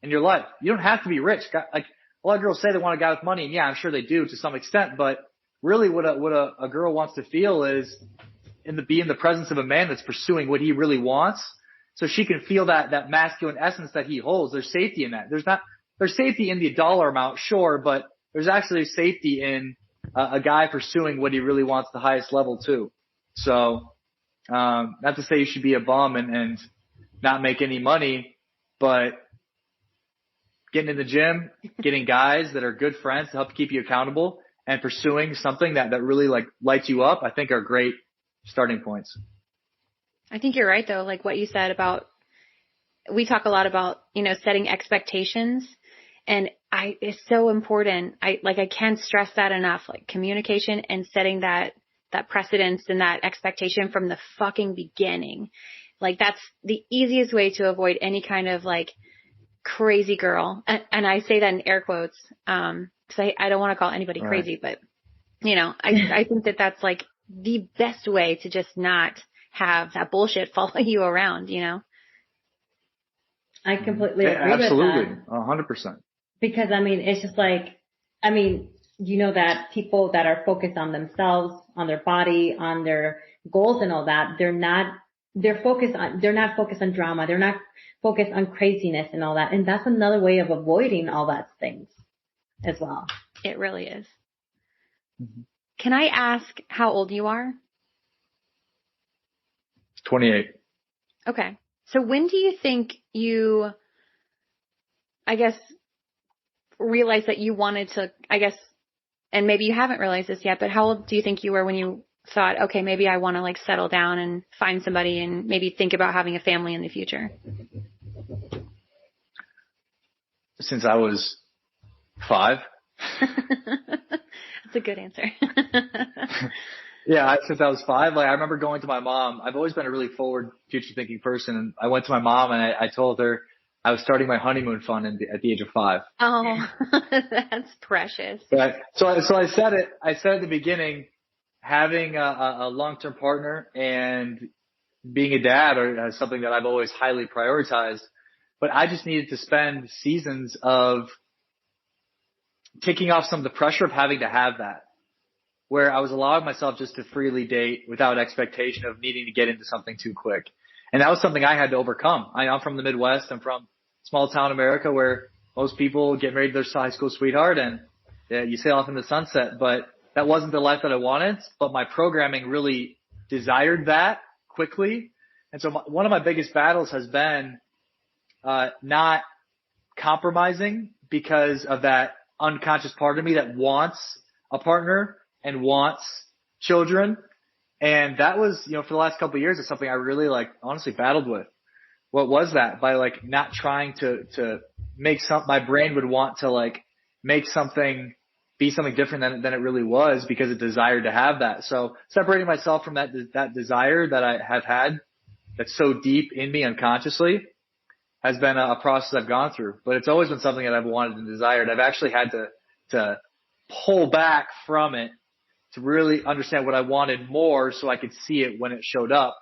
in your life. You don't have to be rich. Like a lot of girls say they want a guy with money, and yeah, I'm sure they do to some extent, but really what a girl wants to feel is be in the presence of a man that's pursuing what he really wants, so she can feel that masculine essence that he holds. There's safety in that. There's safety in the dollar amount, sure, but there's actually safety in a guy pursuing what he really wants, the highest level too. So, not to say you should be a bum and not make any money, but getting in the gym, getting guys that are good friends to help keep you accountable, and pursuing something that really like lights you up, I think are great starting points. I think you're right though. Like what you said about, we talk a lot about, setting expectations, and it's so important. I can't stress that enough, like communication and setting that precedence and that expectation from the fucking beginning. Like that's the easiest way to avoid any kind of like crazy girl. And I say that in air quotes, cause I don't want to call anybody crazy, but I think that that's like the best way to just not have that bullshit follow you around, I completely agree with that. Absolutely. 100%. Because it's just like, that people that are focused on themselves, on their body, on their goals and all that, they're not focused on drama. They're not focused on craziness and all that. And that's another way of avoiding all that things as well. It really is. Mm-hmm. Can I ask how old you are? 28. Okay. So when do you think you, I guess, realized that you wanted to, I guess, and maybe you haven't realized this yet, but how old do you think you were when you thought, okay, maybe I want to like settle down and find somebody and maybe think about having a family in the future? Since I was 5. That's a good answer. Yeah, since I was 5, like I remember going to my mom. I've always been a really forward, future-thinking person, and I went to my mom and I told her I was starting my honeymoon fund at the age of 5. Oh, that's precious. Right. So I said it. I said at the beginning, having a long-term partner and being a dad are something that I've always highly prioritized. But I just needed to spend seasons of taking off some of the pressure of having to have that, where I was allowing myself just to freely date without expectation of needing to get into something too quick. And that was something I had to overcome. I'm from the Midwest. I'm from small town America where most people get married to their high school sweetheart and you sail off in the sunset. But that wasn't the life that I wanted. But my programming really desired that quickly. And so one of my biggest battles has been not compromising because of that unconscious part of me that wants a partner and wants children. And that was, for the last couple of years, it's something I really honestly battled with. What was that? By not trying to make my brain would want to make something be something different than it really was because it desired to have that. So separating myself from that desire that I have had that's so deep in me unconsciously has been a process I've gone through, but it's always been something that I've wanted and desired. I've actually had to pull back from it to really understand what I wanted more so I could see it when it showed up.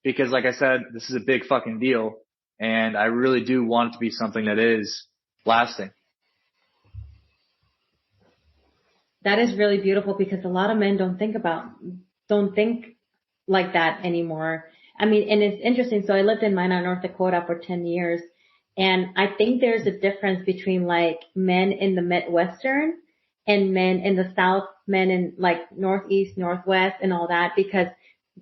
Because like I said, this is a big fucking deal and I really do want it to be something that is lasting. That is really beautiful because a lot of men don't think like that anymore. And it's interesting. So I lived in Minot, North Dakota for 10 years. And I think there's a difference between men in the Midwestern and men in the South, men in Northeast, Northwest and all that, because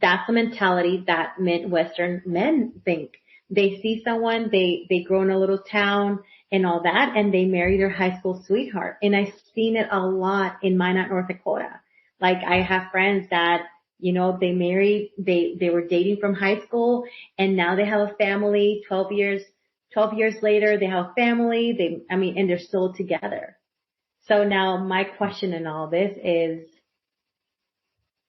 that's the mentality that Midwestern men think. They see someone, they grow in a little town and all that, and they marry their high school sweetheart. And I've seen it a lot in Minot, North Dakota. I have friends that, they married, they were dating from high school and now they have a family 12 years later, they have a family, and they're still together. So now my question in all this is,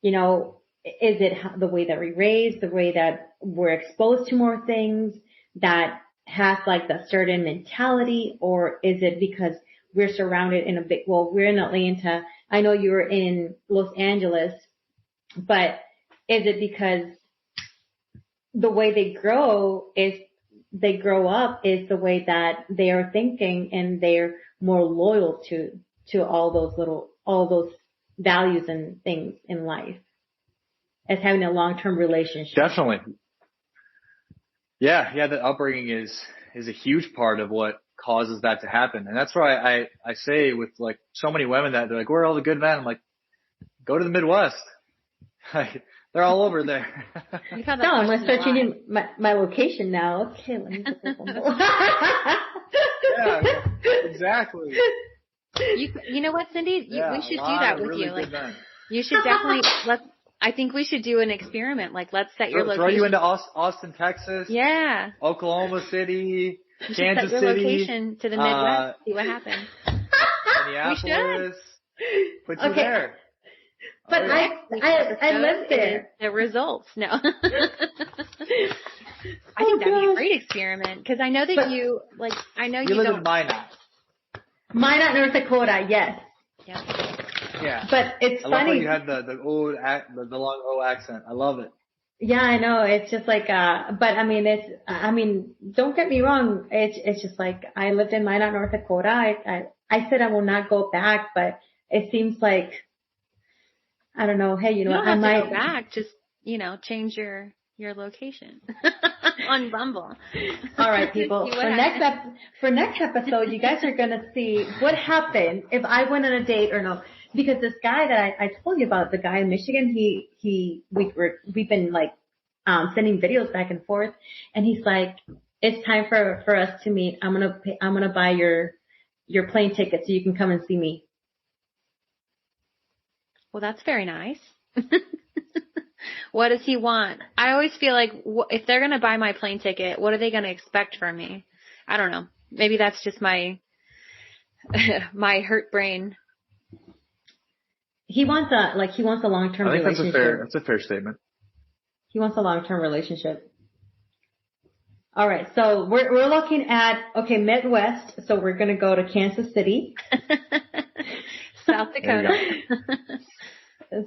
is it the way that we raise, the way that we're exposed to more things that has the certain mentality, or is it because we're surrounded in we're in Atlanta. I know you were in Los Angeles, but is it because the way they grow up is the way that they are thinking and they're more loyal to all those values and things in life as having a long-term relationship? Definitely. Yeah. The upbringing is a huge part of what causes that to happen. And that's why I say with so many women that they're like, where are all the good men? I'm like, go to the Midwest. They're all over there. No, I'm going to start changing my location now. Okay, let me get this one more. Yeah. Exactly. You know what, Cindy? We should do that with really you. Like, men. you should definitely I think we should do an experiment. Like, let's set your location. Throw you into Austin, Texas. Yeah. Oklahoma City. You should Kansas set your City. location to the Midwest. See what happens. Minneapolis. Put you Okay. there. But I lived there. The results. No. I think that'd be a great experiment because I know that you You live in Minot. Minot, North Dakota. Yes. Yeah. Yeah. But it's funny. I love how you had the old the long O accent. I love it. Yeah, I know. It's just like, but I mean, don't get me wrong. It's just like, I lived in Minot, North Dakota. I said I will not go back, but it seems like, I don't know. Hey, you don't have I might to go back. Just, change your location on Bumble. All right, people. For next episode, you guys are gonna see what happened if I went on a date or no. Because this guy that I told you about, the guy in Michigan, we've been like sending videos back and forth, and he's like, it's time for us to meet. I'm gonna buy your plane ticket so you can come and see me. Well, that's very nice. What does he want? I always feel like if they're going to buy my plane ticket, what are they going to expect from me? I don't know. Maybe that's just my my hurt brain. He wants a long-term relationship. That's a fair statement. He wants a long-term relationship. All right. So we're looking at, Midwest. So we're going to go to Kansas City. South Dakota.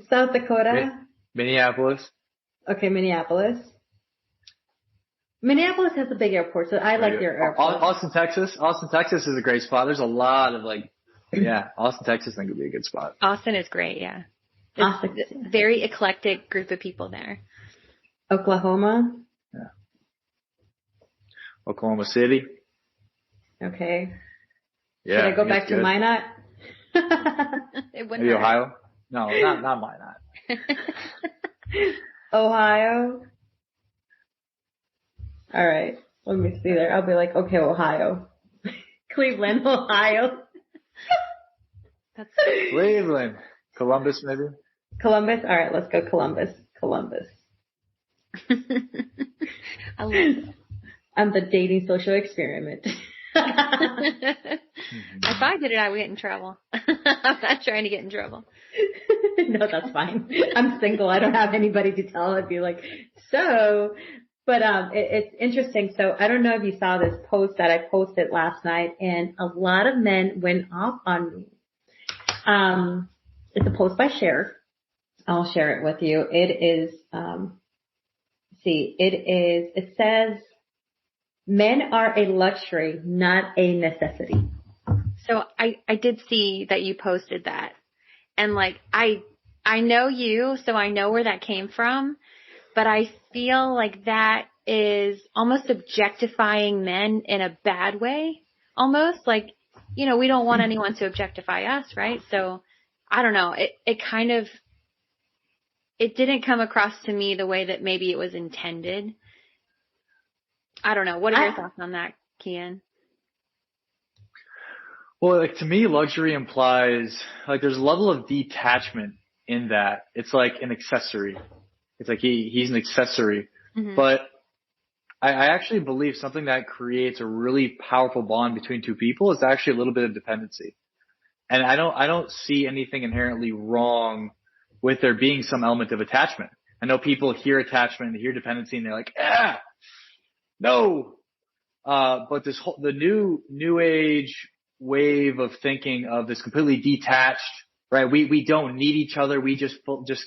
South Dakota. Minneapolis. Okay, Minneapolis. Minneapolis has a big airport, so I like your airport. Austin, Texas. Austin, Texas is a great spot. There's a lot of Austin, Texas I think would be a good spot. Austin is great, yeah. Austin. Very eclectic group of people there. Oklahoma. Yeah. Oklahoma City. Okay. Yeah. Should I go back to Minot? Maybe Ohio? No, not Minot. Ohio. All right. Let me see there. I'll be like, okay, Ohio. Cleveland, Ohio. That's Cleveland. Columbus, maybe? Columbus? All right, let's go Columbus. I love it. I'm the dating social experiment. If I did it, I would get in trouble. I'm not trying to get in trouble. No, that's fine. I'm single. I don't have anybody to tell. I'd be like, so, but it's interesting. So I don't know if you saw this post that I posted last night, and a lot of men went off on me. It's a post by Cher. I'll share it with you. It is, it says, men are a luxury, not a necessity. So I did see that you posted that. And like, I know you, so I know where that came from, but I feel like that is almost objectifying men in a bad way. Almost like, we don't want anyone to objectify us, right? So I don't know. It didn't come across to me the way that maybe it was intended. I don't know. What are your thoughts on that, Kian? Well, to me, luxury implies there's a level of detachment in that. It's like an accessory. It's like he's an accessory. Mm-hmm. But I actually believe something that creates a really powerful bond between two people is actually a little bit of dependency. And I don't see anything inherently wrong with there being some element of attachment. I know people hear attachment and they hear dependency and they're like, no. But the new age wave of thinking of this completely detached, right? We don't need each other. We just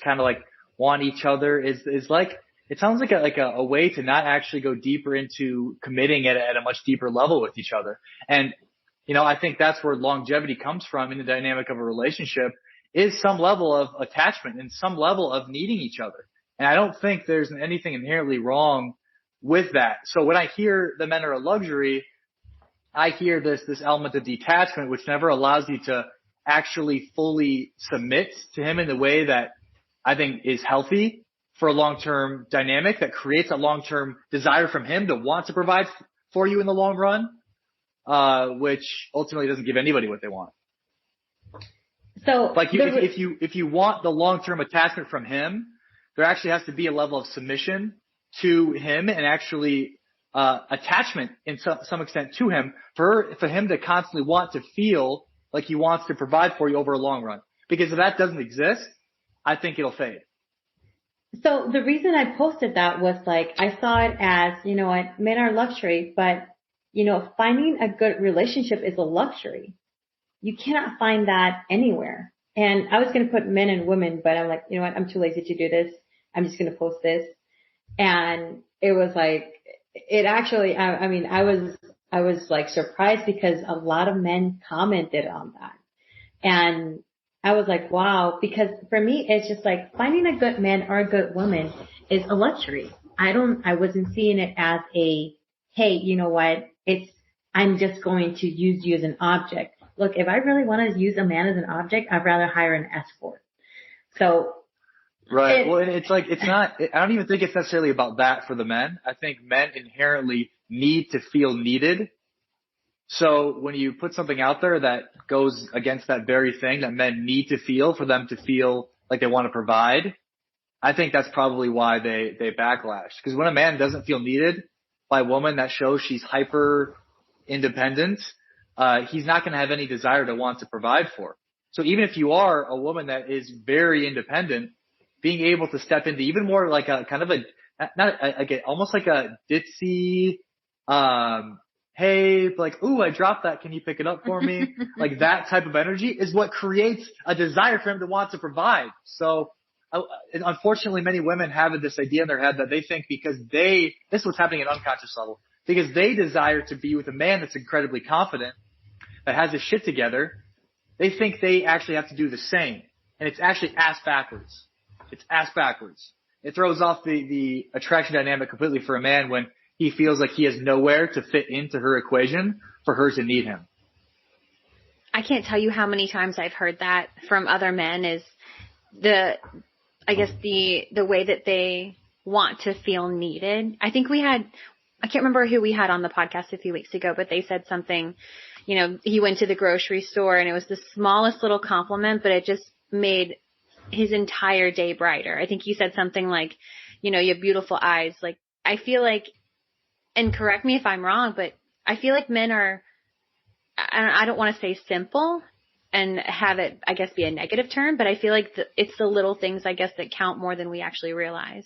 kind of like want each other is like, it sounds like a way to not actually go deeper into committing at a much deeper level with each other. And, I think that's where longevity comes from in the dynamic of a relationship is some level of attachment and some level of needing each other. And I don't think there's anything inherently wrong with that. So when I hear the men are a luxury, I hear this element of detachment, which never allows you to actually fully submit to him in the way that I think is healthy for a long-term dynamic that creates a long-term desire from him to want to provide for you in the long run. which ultimately doesn't give anybody what they want. So Like if you want the long-term attachment from him, there actually has to be a level of submission to him and actually attachment in some extent to him for him to constantly want to feel like he wants to provide for you over a long run. Because if that doesn't exist, I think it'll fade. So the reason I posted that was like, I saw it as, you know what, men are luxury, but you know, finding a good relationship is a luxury. You cannot find that anywhere. And I was going to put men and women, but I'm like, you know what, I'm too lazy to do this. I'm just going to post this. And it was like, it actually, I mean, I was like surprised because a lot of men commented on that. And I was like, wow, because for me, it's just like finding a good man or a good woman is a luxury. I wasn't seeing it as a, hey, you know what? I'm just going to use you as an object. Look, if I really want to use a man as an object, I'd rather hire an escort. So. Right. Well, it's like, I don't even think it's necessarily about that for the men. I think men inherently need to feel needed. So when you put something out there that goes against that very thing that men need to feel for them to feel like they want to provide, I think that's probably why they backlash. Because when a man doesn't feel needed by a woman that shows she's hyper independent, he's not going to have any desire to want to provide for. So even if you are a woman that is very independent, being able to step into even more like a kind of almost like a ditzy, hey, like, ooh, I dropped that. Can you pick it up for me? Like that type of energy is what creates a desire for him to want to provide. So unfortunately, many women have this idea in their head that they think because this is what's happening at unconscious level, because they desire to be with a man that's incredibly confident, that has his shit together, they think they actually have to do the same. And it's actually ass backwards. It's ass backwards. It throws off the attraction dynamic completely for a man when he feels like he has nowhere to fit into her equation for her to need him. I can't tell you how many times I've heard that from other men is the way that they want to feel needed. I think I can't remember who we had on the podcast a few weeks ago, but they said something, you know, he went to the grocery store and it was the smallest little compliment, but it just made his entire day brighter. I think you said something like, you know, you have beautiful eyes. Like, I feel like, and correct me if I'm wrong, but I feel like men are, I don't want to say simple and have it, I guess, be a negative term, but I feel like it's the little things, I guess, that count more than we actually realize.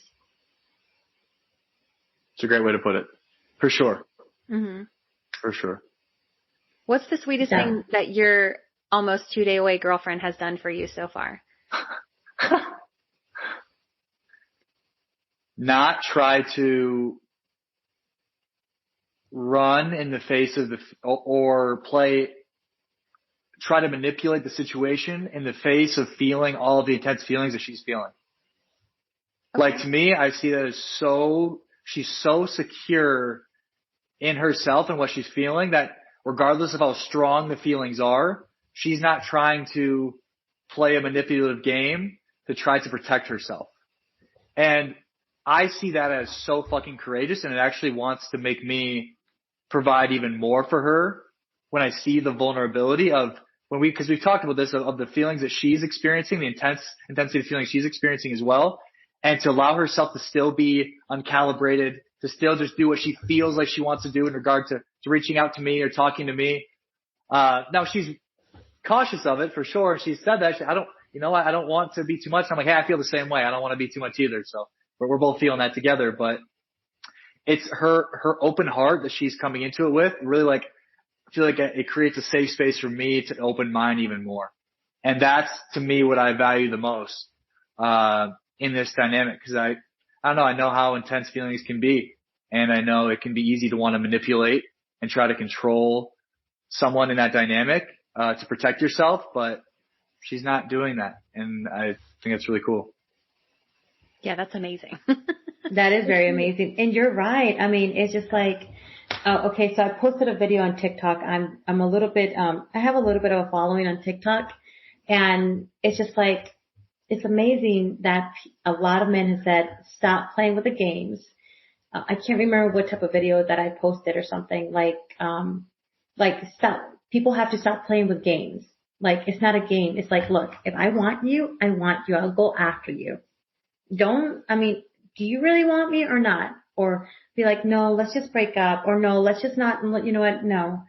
It's a great way to put it. For sure. Mm-hmm. For sure. What's the sweetest thing that your almost 2-day-away girlfriend has done for you so far? Not try to run in the face of try to manipulate the situation in the face of feeling all of the intense feelings that she's feeling. Okay. Like, to me, I see that as she's so secure in herself and what she's feeling that regardless of how strong the feelings are, she's not trying to play a manipulative game to try to protect herself. And I see that as so fucking courageous, and it actually wants to make me provide even more for her when I see the vulnerability of because we've talked about this, of the feelings that she's experiencing, the intensity of feelings she's experiencing as well, and to allow herself to still be uncalibrated, to still just do what she feels like she wants to do in regard to reaching out to me or talking to me. Now she's cautious of it for sure. She said that I don't want to be too much. I'm like, hey, I feel the same way. I don't want to be too much either. So we're both feeling that together, but it's her open heart that she's coming into it with. Really, like, I feel like it creates a safe space for me to open mine even more. And that's, to me, what I value the most, in this dynamic. Cause I don't know. I know how intense feelings can be, and I know it can be easy to want to manipulate and try to control someone in that dynamic, to protect yourself, but she's not doing that. And I think it's really cool. Yeah, that's amazing. That is very amazing. And you're right. I mean, it's just like, okay, so I posted a video on TikTok. I'm a little bit, I have a little bit of a following on TikTok, and it's just like, it's amazing that a lot of men have said, stop playing with the games. I can't remember what type of video that I posted or something like, Like people have to stop playing with games. Like it's not a game. It's like, look, if I want you, I want you. I'll go after you. Do you really want me or not? Or be like, no, let's just break up, or no, let's just not, you know what? No.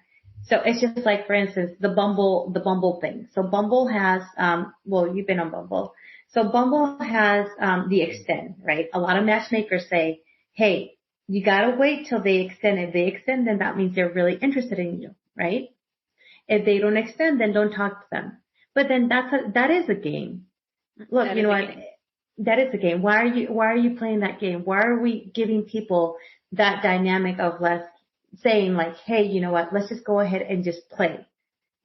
So it's just like, for instance, the Bumble thing. So Bumble has, well, you've been on Bumble. So Bumble has, the extend, right? A lot of matchmakers say, hey, you gotta wait till they extend. If they extend, then that means they're really interested in you, right? If they don't extend, then don't talk to them. But then that is a game. Look, you know what? That is a game. Why are you playing that game? Why are we giving people that dynamic of saying like, hey, you know what? Let's just go ahead and just play.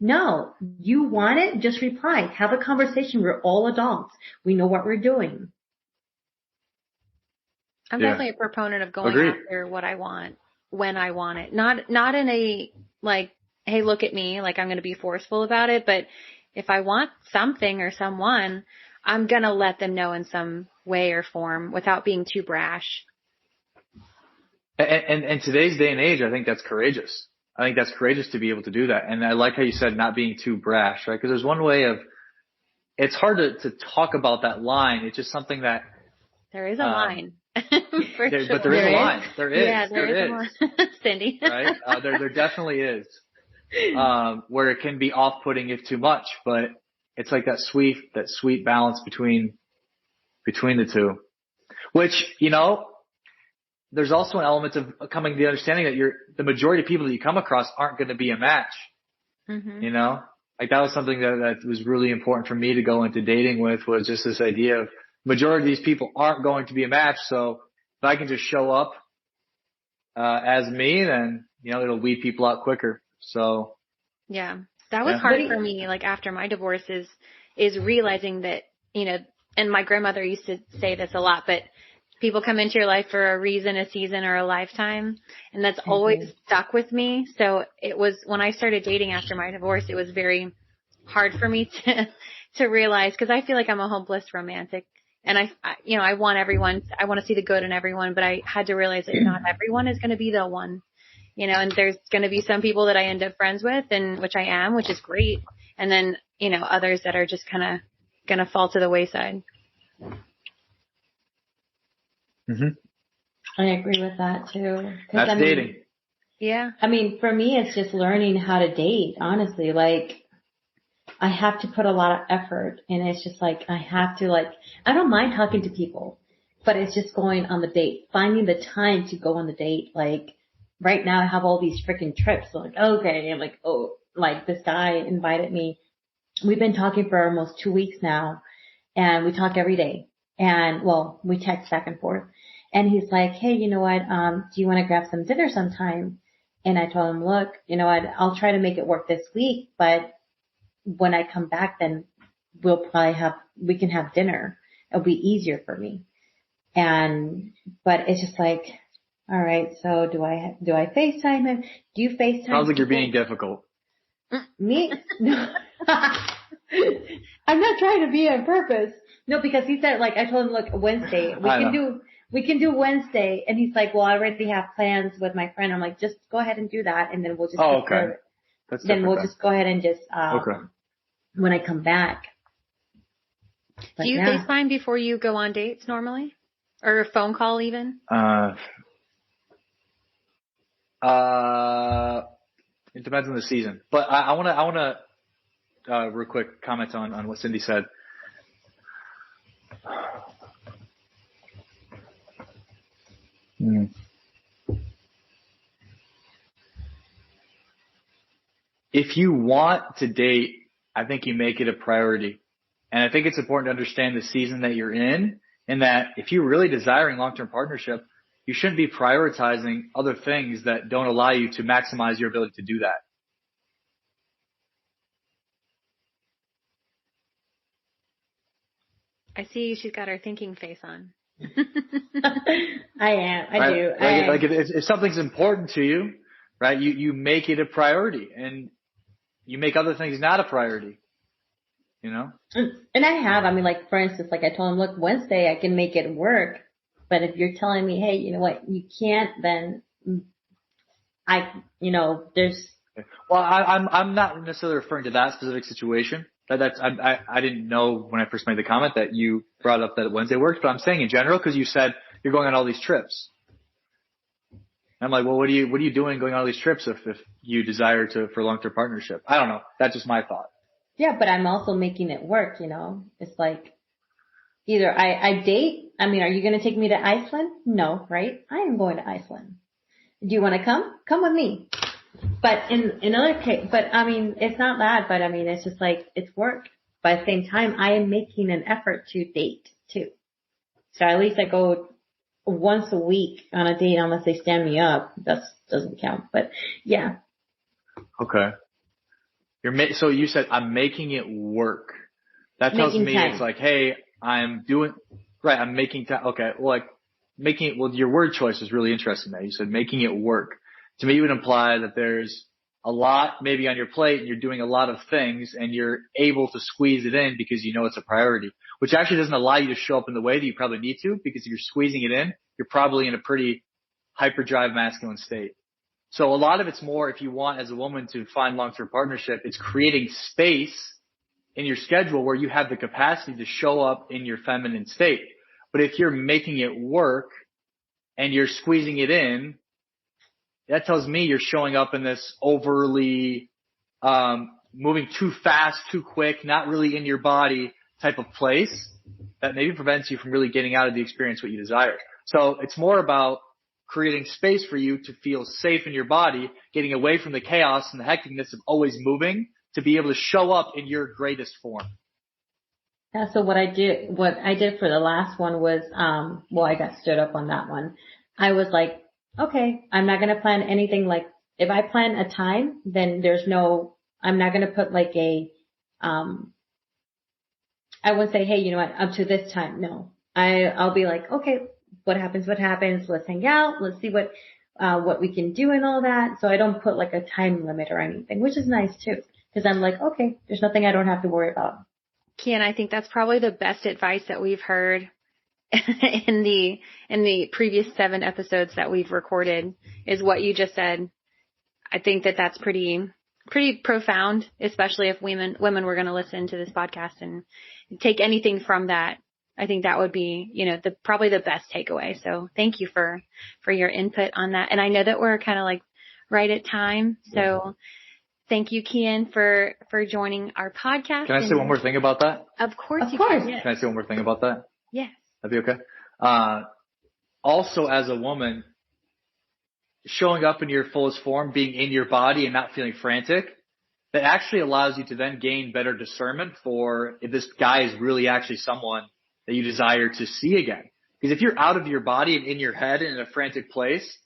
No, you want it? Just reply. Have a conversation. We're all adults. We know what we're doing. I'm definitely a proponent of going after what I want when I want it. Not in a like, hey, look at me, like I'm going to be forceful about it. But if I want something or someone, I'm going to let them know in some way or form without being too brash. And today's day and age, I think that's courageous. I think that's courageous to be able to do that. And I like how you said not being too brash, right? Because there's one way it's hard to talk about that line. It's just something that. There is a line. But there is a line. There is. Yeah, there is a line. Cindy. Right? There definitely is. Where it can be off-putting if too much, but it's like that sweet balance between the two, which, you know, there's also an element of coming to the understanding that the majority of people that you come across aren't going to be a match. Mm-hmm. You know, like that was something that was really important for me to go into dating with, was just this idea of majority of these people aren't going to be a match. So if I can just show up, as me, then, you know, it'll weed people out quicker. So. Yeah, that was hard for me. Like after my divorce is realizing that, you know, and my grandmother used to say this a lot, but people come into your life for a reason, a season, or a lifetime. And that's always stuck with me. So it was, when I started dating after my divorce, it was very hard for me to realize, because I feel like I'm a hopeless romantic. And I want to see the good in everyone, but I had to realize that not everyone is going to be the one, you know, and there's going to be some people that I end up friends with, and which I am, which is great. And then, you know, others that are just kind of going to fall to the wayside. Mm-hmm. I agree with that too. That's dating. Yeah. I mean, for me, it's just learning how to date, honestly. Like, I have to put a lot of effort, and it's just like, I don't mind talking to people, but it's just going on the date, finding the time to go on the date. Like, right now I have all these freaking trips. So like, okay. I'm like, oh, like this guy invited me. We've been talking for almost 2 weeks now, and we talk every day. And well, we text back and forth. And he's like, hey, you know what? Do you want to grab some dinner sometime? And I told him, look, you know what? I'll try to make it work this week, but when I come back, then we can have dinner. It'll be easier for me. But it's just like, all right, so do I FaceTime him? Do you FaceTime? Sounds like you're being difficult. Me? No. I'm not trying to be on purpose. No, because he said, like, I told him, look, Wednesday, we can do Wednesday. And he's like, well, I already have plans with my friend. I'm like, just go ahead and do that. And then we'll just, okay. Then we'll just go ahead and just, when I come back. But do you FaceTime before you go on dates normally? Or a phone call even? It depends on the season, but I want to real quick comment on what Cindy said. If you want to date, I think you make it a priority. And I think it's important to understand the season that you're in, and that if you're really desiring long-term partnership, you shouldn't be prioritizing other things that don't allow you to maximize your ability to do that. I see she's got her thinking face on. I am. I do. Like if something's important to you, right, you make it a priority, and you make other things not a priority, you know? And I have. I mean, like, for instance, like I told him, look, Wednesday I can make it work. But if you're telling me, hey, you know what, you can't, then there's Well, I'm not necessarily referring to that specific situation. I didn't know when I first made the comment that you brought up that Wednesday works, but I'm saying in general because you said you're going on all these trips. And I'm like, well, what are you doing going on all these trips if you desire for long-term partnership? I don't know. That's just my thought. Yeah, but I'm also making it work, It's like either I date. I mean, are you going to take me to Iceland? No, right? I am going to Iceland. Do you want to come? Come with me. But in other case, but I mean, it's not that, but I mean, it's just like, it's work. But at the same time, I am making an effort to date too. So at least I go once a week on a date unless they stand me up. That doesn't count, but yeah. Okay. So you said I'm making it work. That tells me time. It's like, hey, I'm making time. Okay. Well, your word choice is really interesting there. You said making it work. To me, it would imply that there's a lot maybe on your plate and you're doing a lot of things and you're able to squeeze it in because you know it's a priority, which actually doesn't allow you to show up in the way that you probably need to, because if you're squeezing it in, you're probably in a pretty hyperdrive masculine state. So a lot of it's more, if you want as a woman to find long-term partnership, it's creating space in your schedule where you have the capacity to show up in your feminine state. But if you're making it work and you're squeezing it in, that tells me you're showing up in this overly moving too fast, too quick, not really in your body type of place that maybe prevents you from really getting out of the experience what you desire. So it's more about creating space for you to feel safe in your body, getting away from the chaos and the hecticness of always moving to be able to show up in your greatest form. Yeah, so what I did for the last one was, I got stood up on that one. I was like, okay, I'm not going to plan anything. Like, if I plan a time, then I'm not going to put like I wouldn't say, hey, you know what, up to this time. No, I'll be like, okay, what happens? Let's hang out. Let's see what we can do and all that. So I don't put like a time limit or anything, which is nice too. Cause I'm like, okay, there's nothing I don't have to worry about. Kian, I think that's probably the best advice that we've heard in the previous 7 episodes that we've recorded is what you just said. I think that that's pretty profound, especially if women were going to listen to this podcast and take anything from that. I think that would be, probably the best takeaway. So thank you for your input on that. And I know that we're kind of like right at time. So thank you, Kian, for joining our podcast. Can I say one more thing about that? Of course. Can I say one more thing about that? Yes. That'd be okay. Also, as a woman, showing up in your fullest form, being in your body and not feeling frantic, that actually allows you to then gain better discernment for if this guy is really actually someone that you desire to see again. Because if you're out of your body and in your head and in a frantic place,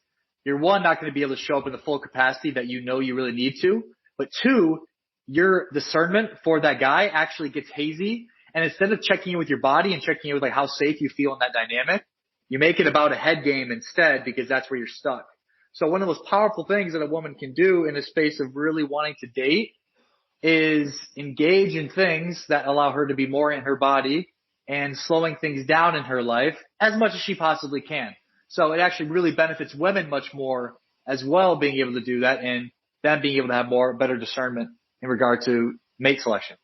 you're one, not going to be able to show up in the full capacity that you know you really need to. But two, your discernment for that guy actually gets hazy. And instead of checking in with your body and checking in with like how safe you feel in that dynamic, you make it about a head game instead, because that's where you're stuck. So one of those powerful things that a woman can do in a space of really wanting to date is engage in things that allow her to be more in her body and slowing things down in her life as much as she possibly can. So it actually really benefits women much more as well, being able to do that and them being able to have better discernment in regard to mate selection.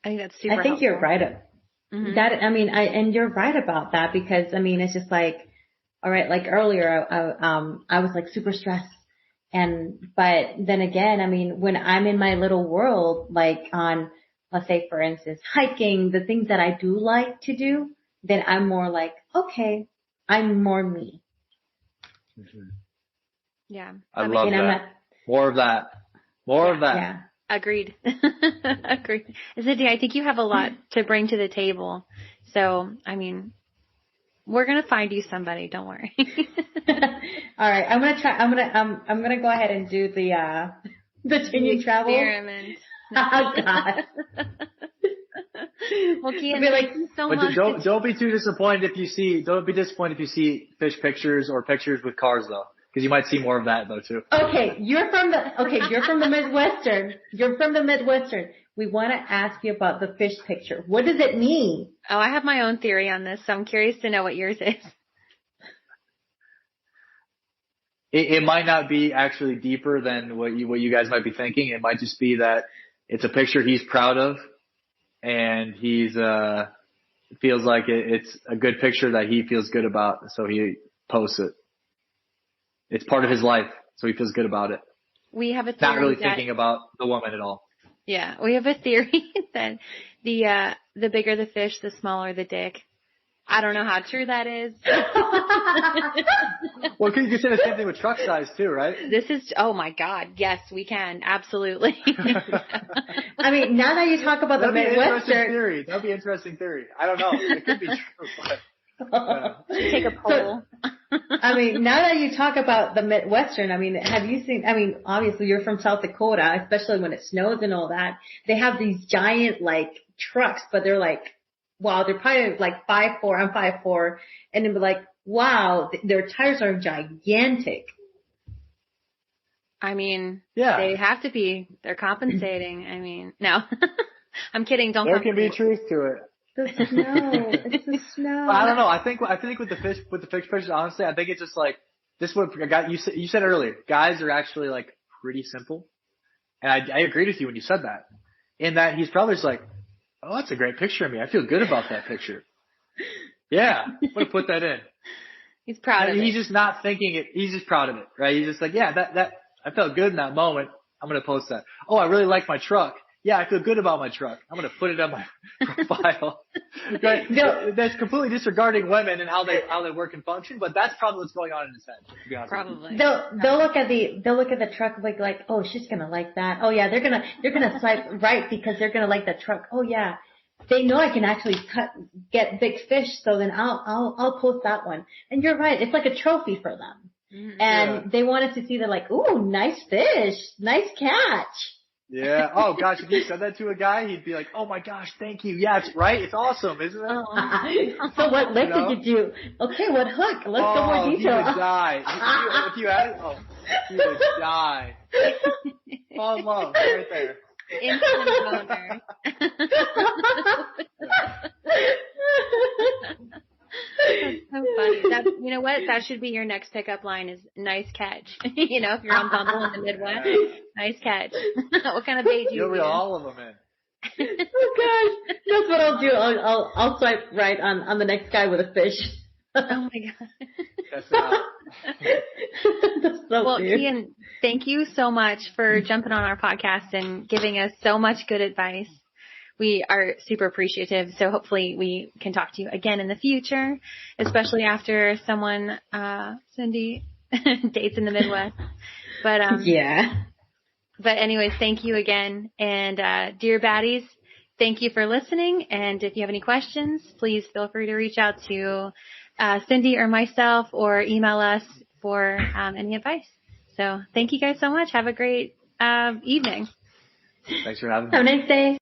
I think that's super I think helpful. You're right. Mm-hmm. And you're right about that, because it's just like, all right, like earlier, I was like super stressed. But then again, when I'm in my little world, like on, let's say for instance, hiking, the things that I do like to do, then I'm more like, okay, I'm more me. Mm-hmm. Yeah. I love that. More of that. Yeah. Agreed. Agreed. Cindy, I think you have a lot to bring to the table. So, we're going to find you somebody. Don't worry. All right. I'm going to try. I'm going to go ahead and do the Virginia travel experiment. Oh God. Well, Kian, thank you so much. Don't be disappointed if you see fish pictures or pictures with cars though. Because you might see more of that though too. Okay, you're from the Midwestern. You're from the Midwestern. We want to ask you about the fish picture. What does it mean? Oh, I have my own theory on this, so I'm curious to know what yours is. it might not be actually deeper than what you guys might be thinking. It might just be that it's a picture he's proud of, and he's feels like it's a good picture that he feels good about, so he posts it. It's part of his life, so he feels good about it. We have a theory not really thinking about the woman at all. Yeah, we have a theory that the bigger the fish, the smaller the dick. I don't know how true that is. Well, you can say the same thing with truck size too, right? Oh my God. Yes, we can. Absolutely. I mean, now that you talk about the Midwestern. That'd be an interesting theory. I don't know. It could be true, but take a poll. I mean, now that you talk about the Midwestern, I mean, have you seen, I mean, obviously you're from South Dakota, especially when it snows and all that. They have these giant like trucks, but they're like, wow, they're probably like 5'4", I'm 5'4", and they'd be like, wow, their tires are gigantic. I mean, yeah, they have to be. They're compensating. I mean, no, I'm kidding. Don't. There can be truth to it. The snow, it's the snow. I don't know. I think with the fish pictures, honestly, I think it's just like this. What you said earlier, guys are actually like pretty simple, and I agreed with you when you said that. In that he's probably just like, oh, that's a great picture of me. I feel good about that picture. Yeah, I'm gonna put that in. He's proud of it. He's just not thinking it. He's just proud of it, right? He's just like, yeah, that I felt good in that moment. I'm gonna post that. Oh, I really like my truck. Yeah, I feel good about my truck. I'm gonna put it on my profile. Right? That's completely disregarding women and how they work and function, but that's probably what's going on in his head. To be honest probably. They'll look at the truck like, oh, she's gonna like that. Oh yeah, they're gonna swipe right because they're gonna like the truck. Oh yeah. They know I can actually get big fish, so then I'll post that one. And you're right, it's like a trophy for them. Mm-hmm. And they wanted to see, they're like, ooh, nice fish, nice catch. Yeah. Oh gosh, if you said that to a guy, he'd be like, "Oh my gosh, thank you. Yeah, it's right. It's awesome, isn't it?" So what lift did you do? Okay, what hook? Let's go more detail. He would die. If you had it, he would die. Fall in love right there. Instant boner. That's so funny. You know what? That should be your next pickup line is nice catch. You know, if you're on Bumble in the Midwest, nice catch. What kind of bait do you use? You'll reel all of them in. Oh gosh. That's what I'll do. I'll swipe right on the next guy with a fish. Oh my God. That's so well, weird. Ian, thank you so much for jumping on our podcast and giving us so much good advice. We are super appreciative. So hopefully we can talk to you again in the future, especially after someone, Cindy, dates in the Midwest. But, yeah. But anyways, thank you again. And, dear baddies, thank you for listening. And if you have any questions, please feel free to reach out to, Cindy or myself or email us for, any advice. So thank you guys so much. Have a great, evening. Thanks for having me. Have a nice day.